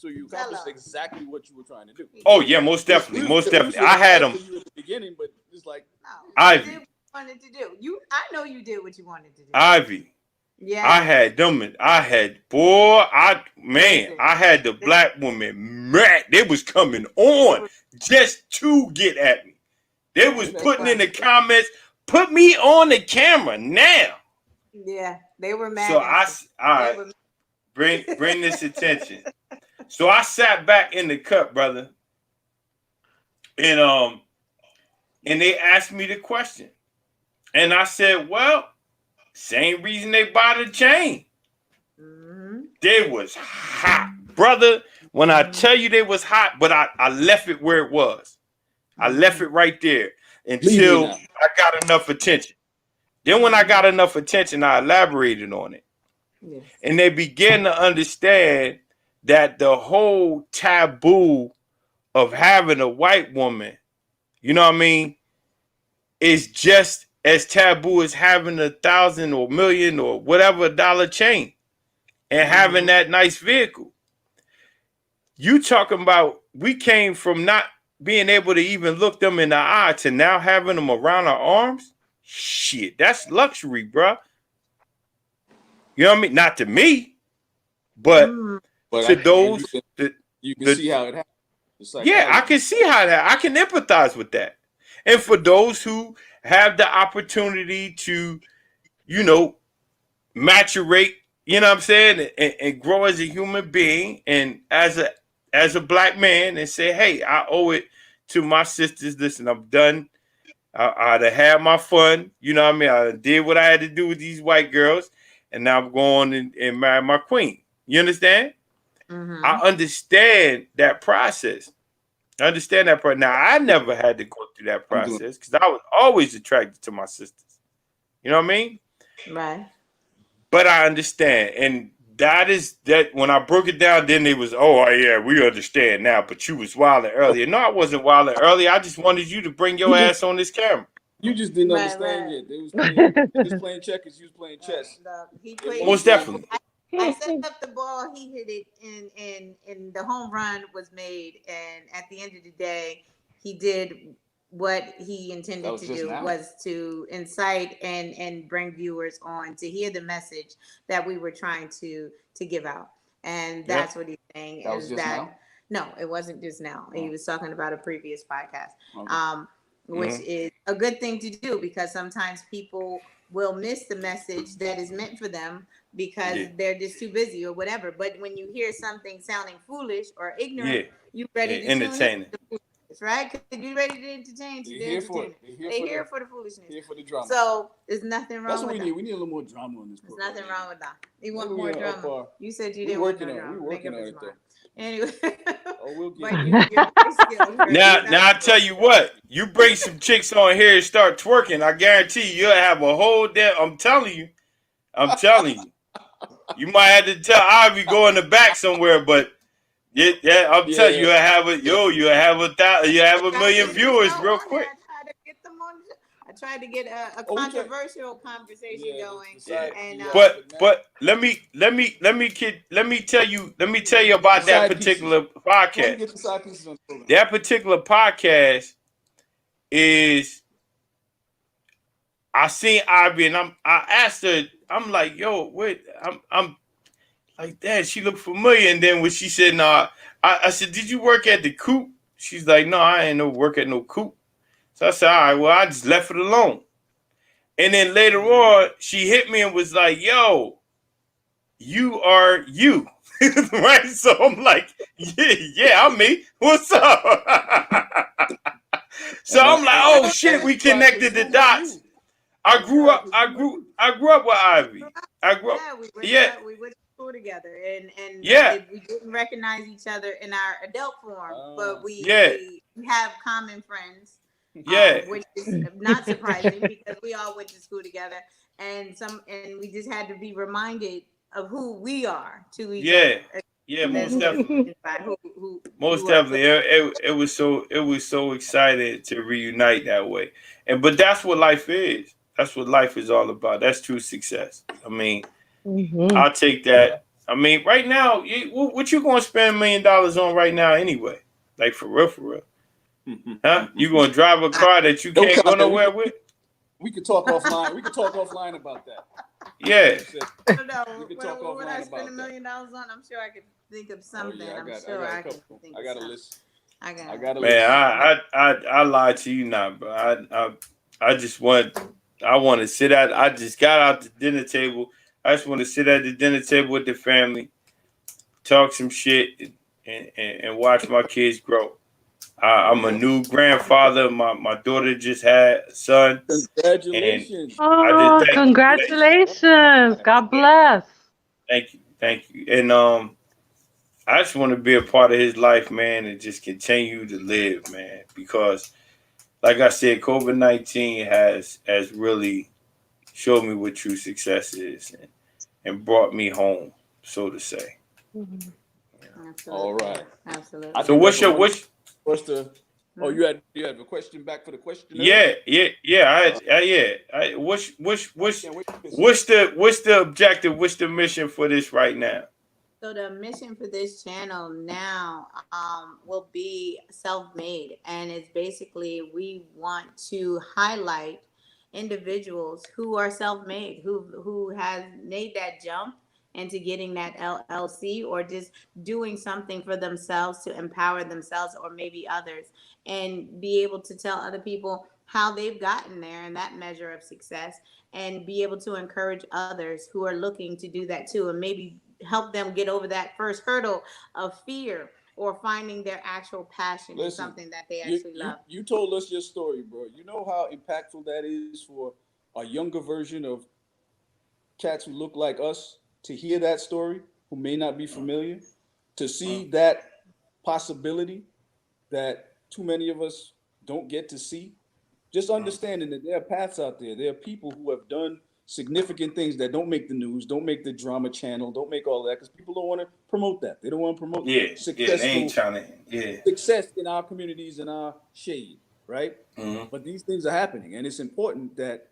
Tell accomplished us. exactly what you were trying to do. Oh yeah, most definitely. We was I had them. expecting you at the beginning, but it's like No, Ivy. you did what you wanted to do. I know you did what you wanted to do. Ivy. Yeah. I had them. I had the black woman mad. They was coming on just to get at me. They was putting in the comments, put me on the camera now. Yeah, they were mad. So all right, They were- bring this attention. So I sat back in the cut, brother, and they asked me the question, and I said, well, same reason they bought the chain. Mhm. They was hot, brother. When I tell you they was hot, but I left it where it was. I left it right there until I got enough attention. Then when I got enough attention, I elaborated on it. Yes. And they began to understand that the whole taboo of having a white woman, you know what I mean, is just as taboo as having 1,000 or million or whatever dollar chain and having that nice vehicle. You talking about we came from not being able to even look them in the eye to now having them around our arms? Shit, that's luxury, bro. You know what I mean? Not to me, but to those that you can see how it happens. yeah, I can see how that I can empathize with that. And for those who have the opportunity to, you know, maturate, you know what I'm saying, and grow as a human being and as a black man and say, hey, I owe it to my sisters. Listen, I'm done. I'd have had my fun. You know what I mean? I did what I had to do with these white girls. And now I'm going and marry my queen. You understand? Mhm. I understand that process. I understand that part. Now, I never had to go through that process because I was always attracted to my sisters. You know what I mean? Right. But I understand. And that when I broke it down, then it was, oh, yeah, we understand now. But you was wilding earlier. No, I wasn't wilding earlier. I just wanted you to bring your ass on this camera. You just didn't Right, understand right. yet. They was playing, he was playing checkers. You was playing chess. He played. Most definitely. I set up the ball. He hit it, and the home run was made. And at the end of the day, he did what he intended to do, was to incite and bring viewers on to hear the message that we were trying to give out. And that's what he's saying. That was just now? No, it wasn't just now. He was talking about a previous podcast. Okay. Which is a good thing to do because sometimes people will miss the message that is meant for them because they're just too busy or whatever. But when you hear something sounding foolish or ignorant, you ready to entertain it. Right? Because you're ready to entertain. They're here for it. They're here for the foolishness. Here for the drama. So there's nothing wrong That's what with we need. that. We need a little more drama on this There's program. nothing wrong with that. You want Maybe more we're up, drama. You said you we didn't want working no on it. drama. We working on it though. Anyway. Oh, we'll get But it. Now I tell you what, you bring some chicks on here and start twerking, I guarantee you'll have a whole damn. I'm telling you, you might have to tell Ivy go in the back somewhere, but yeah, I'm telling you, you'll have a million viewers real quick. I tried to get a controversial conversation going. And, but let me tell you about that particular podcast. That particular podcast is, I seen Ivy and I asked her, I'm like, yo, wait, I'm like, damn, she looked familiar. And then when she said, no, I said, did you work at the Coop? She's like, no, I ain't no work at no Coop. So I said, all right, well, I just left it alone. And then later on, she hit me and was like, yo, you are you. Right? So I'm like, yeah, I'm me. What's up? So I'm like, oh shit, we connected the dots. I grew up with Ivy. We went to school together, and yeah, we didn't recognize each other in our adult form, but we have common friends. Yeah, which is not surprising because we all went to school together, and we just had to be reminded of who we are to each Yeah. other. Yeah, most There's definitely. who Most are definitely. It was so excited to reunite that way. But that's what life is. That's what life is all about. That's true success. I mean, Mhm. I'll take that. I mean, right now, what you gonna spend $1 million on right now anyway? Like for real, huh? You gonna drive a car that you No can't go comment. nowhere with? We could talk offline. We could talk offline about that. Yeah. You said- I don't know. We could What, talk what would I offline spend about $1 million on? I'm sure I could think of Oh something. yeah, I I'm got sure a I can couple. think I of got a something. list. I got I got a Man, list. I lied to you now, bro. I just want to sit at. I just got out the dinner table. I just want to sit at the dinner table with the family, talk some shit, and watch my kids grow. I'm a new grandfather. My daughter just had a son, and Congratulations. I just Oh, thank you. congratulations. God bless. Thank you. And I just want to be a part of his life, man, and just continue to live, man, because like I said, COVID-19 has really showed me what true success is and brought me home, so to say. Mhm. Absolutely. All right. Absolutely. I So think what's that's a your wonderful what's for us to. Oh, Hmm? you had a question back for the questioner? What's Can't wait to listen. what's the objective? What's the mission for this right now? So the mission for this channel now will be self-made, and it's basically we want to highlight individuals who are self-made, who has made that jump into getting that LLC or just doing something for themselves to empower themselves or maybe others, and be able to tell other people how they've gotten there and that measure of success, and be able to encourage others who are looking to do that too, and maybe help them get over that first hurdle of fear or finding their actual passion in Listen, something that they you, actually you love. you told us your story, bro. You know how impactful that is for a younger version of cats who look like us to hear that story, who may not be familiar, to see that possibility that too many of us don't get to see. Just understanding that there are paths out there. There are people who have done significant things that don't make the news, don't make the drama channel, don't make all that because people don't want to promote that. They don't want to promote Yeah, they ain't successful trying to. Yeah. success in our communities in our shade, right? Mm-hmm. But these things are happening, and it's important that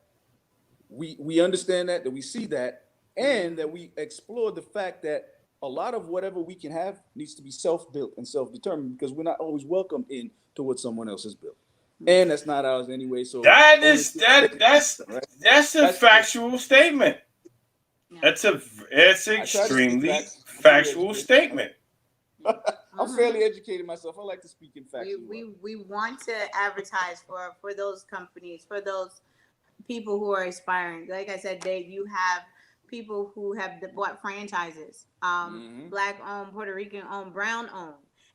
we understand that we see that, and that we explore the fact that a lot of whatever we can have needs to be self-built and self-determined because we're not always welcomed in to what someone else has built, and that's not ours anyway. So That is ownership, right? that's a That's factual statement. Yeah. That's an I try to speak extremely facts. I'm pretty factual educated. statement. I'm fairly educated myself. I like to speak in facts. We want to advertise for those companies, for those people who are aspiring. Like I said, Dave, you have people who have bought franchises, black owned, Puerto Rican owned, brown owned,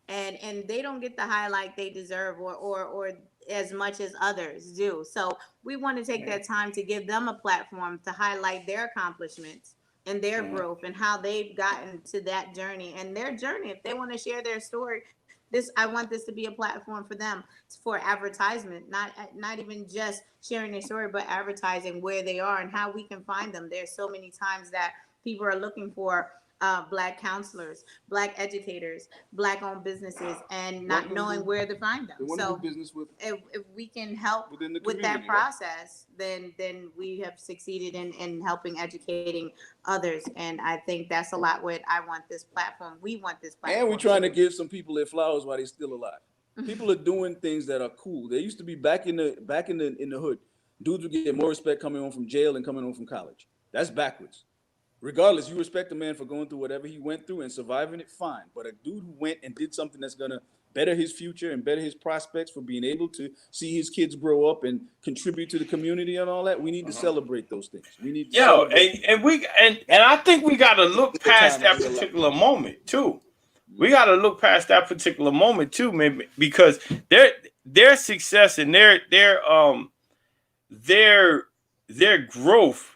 and they don't get the highlight they deserve or as much as others do. So we want to take that time to give them a platform to highlight their accomplishments and their growth and how they've gotten to that journey and their journey. If they want to share their story, I want this to be a platform for them for advertisement, not even just sharing their story, but advertising where they are and how we can find them. There's so many times that people are looking for black counselors, black educators, black owned businesses, and not knowing where to find them. So business with if we can help within the with that community, process, then we have succeeded in helping educating others. And I think that's a lot what I want this platform. We want this platform. and we're trying to give some people their flowers while they're still alive. People are doing things that are cool. They used to be back in the hood. Dudes would get more respect coming home from jail and coming home from college. That's backwards. Regardless, you respect a man for going through whatever he went through and surviving it, fine. But a dude who went and did something that's gonna better his future and better his prospects for being able to see his kids grow up and contribute to the community and all that, we need to celebrate those things. We need to celebrate. And I think we got to look past that particular moment too. We got to look past that particular moment too, maybe, because their success and their growth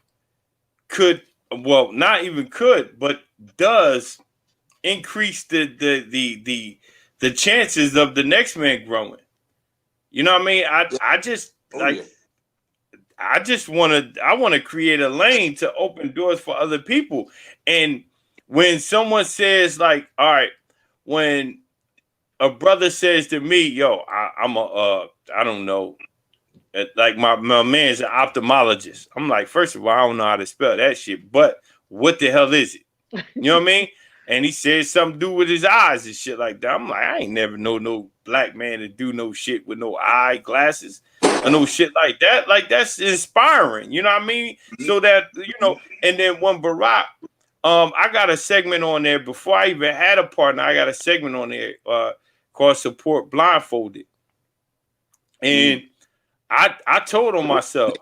could, well, not even could, but does increase the chances of the next man growing. You know what I mean? I just I just want to create a lane to open doors for other people. And when someone says like, all right, when a brother says to me, yo, I don't know, like my man's an ophthalmologist. I'm like, first of all, I don't know how to spell that shit, but what the hell is it? You know what I mean? And he said something to do with his eyes and shit like that. I'm like, I ain't never know no black man to do no shit with no eye glasses or no shit like that. Like, that's inspiring. You know what I mean? So that, you know, and then when Barack, I got a segment on there before I even had a partner. I got a segment on there called Support Blindfolded. And I told on myself,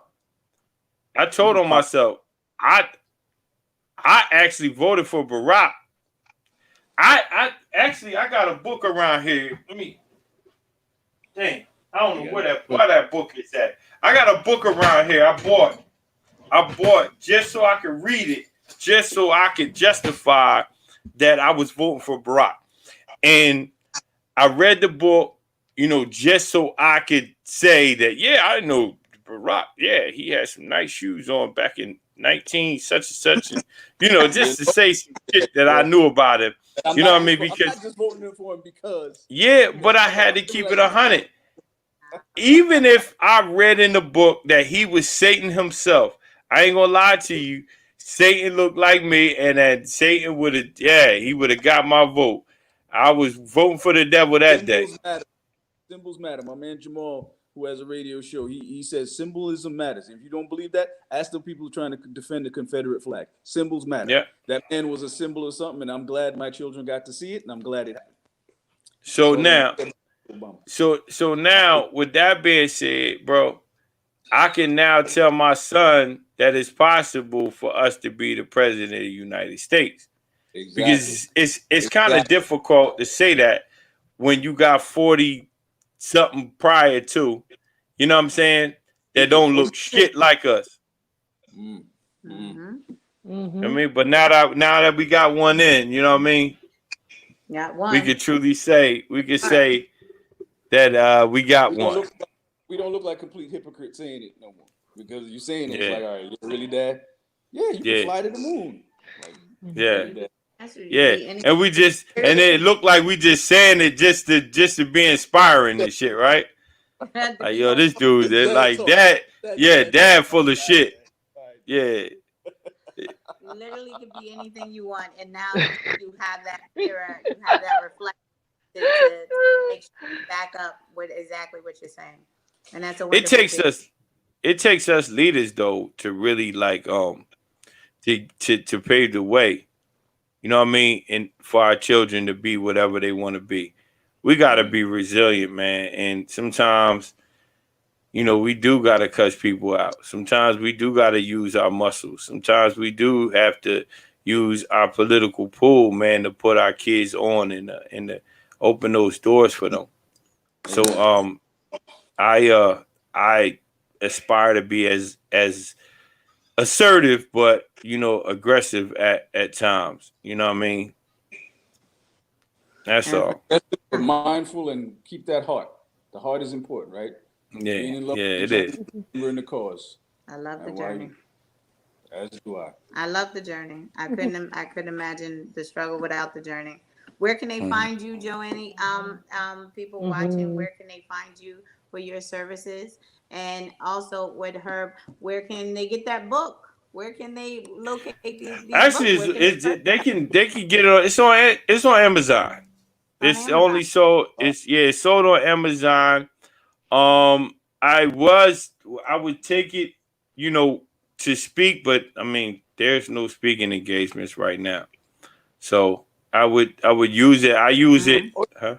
I actually voted for Barack. I got a book around here. I don't know where that book is at. I got a book around here. I bought just so I could read it, just so I could justify that I was voting for Barack. And I read the book, you know, just so I could say that, yeah, I know Barack. Yeah, he had some nice shoes on back in 19 such and such, and, you know, just to say some shit that I knew about him. You know what I mean? Because I'm not just voting for him because. Yeah, but I had to keep it 100. Even if I read in the book that he was Satan himself, I ain't gonna lie to you. Satan looked like me, and that Satan would have, he would have got my vote. I was voting for the devil that day. Symbols matter. My man Jamal, who has a radio show, he says symbolism matters. If you don't believe that, ask the people trying to defend the Confederate flag. Symbols matter. Yeah. That man was a symbol of something, and I'm glad my children got to see it, and I'm glad it happened. So now, with that being said, bro, I can now tell my son that it's possible for us to be the president of the United States. Exactly. Because it's kind of difficult to say that when you got 40 something prior to, you know what I'm saying, that don't look shit like us. Mm-hmm. I mean, but now that we got one in, you know what I mean? Got one. We could truly say, that we got one. We don't look like complete hypocrites saying it no more. Because you're saying it, it's like, all right, you're really dad? Yeah, you can fly to the moon. Like, and we just, and it looked like we just saying it just to be inspiring and shit, right? Like, yo, this dude is like that. Yeah, dad full of shit. Yeah. Literally could be anything you want, and now you have that mirror, you have that reflection to make sure you back up with exactly what you're saying, and that's a wonderful thing. It takes us leaders though to really like to pave the way, you know what I mean, and for our children to be whatever they want to be. We got to be resilient, man, and sometimes, you know, we do got to cuss people out. Sometimes we do got to use our muscles. Sometimes we do have to use our political pull, man, to put our kids on and to open those doors for them. So I aspire to be as assertive, but, you know, aggressive at times. You know what I mean? That's all. Mindful and keep that heart. The heart is important, right? Yeah, it is. We're in the cause. I love the journey. As do I. I love the journey. I couldn't imagine the struggle without the journey. Where can they find you, Joannie? People watching, where can they find you for your services? And also with Herb, where can they get that book? Where can they locate these Actually, books? they can get it. It's on Amazon. It's only sold. It's sold on Amazon. I would take it, you know, to speak, but I mean, there's no speaking engagements right now. So I would use it. I use it. Huh?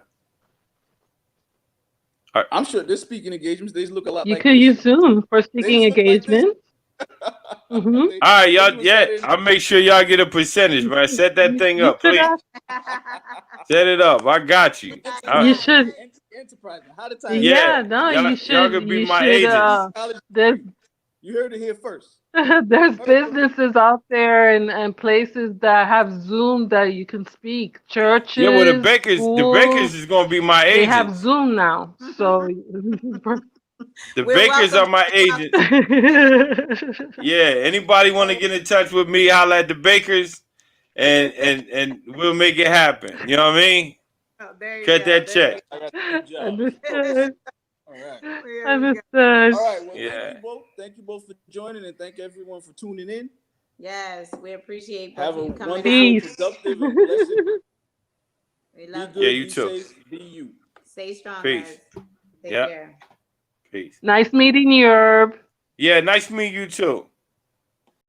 I'm sure there's speaking engagements. They look a lot. You could use Zoom for speaking engagements. All right, y'all. Yeah, I'll make sure y'all get a percentage, man. Set that thing up, please. Set it up. I got you. You should. How the time? Yeah, no, you should. Y'all could be my agents. You heard it here first. There's businesses out there and places that have Zoom that you can speak. Churches. Yeah, well, the Bakers schools, is gonna be my agents. They have Zoom now, so. The We're Bakers welcome are my to agents. Yeah, anybody want to get in touch with me, holla at the Bakers, and we'll make it happen. You know what I mean? Oh, there you Cut go. that check. I got 3 jobs. Understood. All right. There we go. Understood. All right. Well, Yeah. thank you both. Thank you both for joining, and thank everyone for tuning in. Yes, we appreciate Have both a of you coming wonderful, out. Peace. productive, and blessed. We Be love good. Yeah, you. you be too. safe. Be you. Stay strong, Peace. guys. Take Yep. care. Peace. Nice meeting you, Herb. Yeah, nice meeting you too.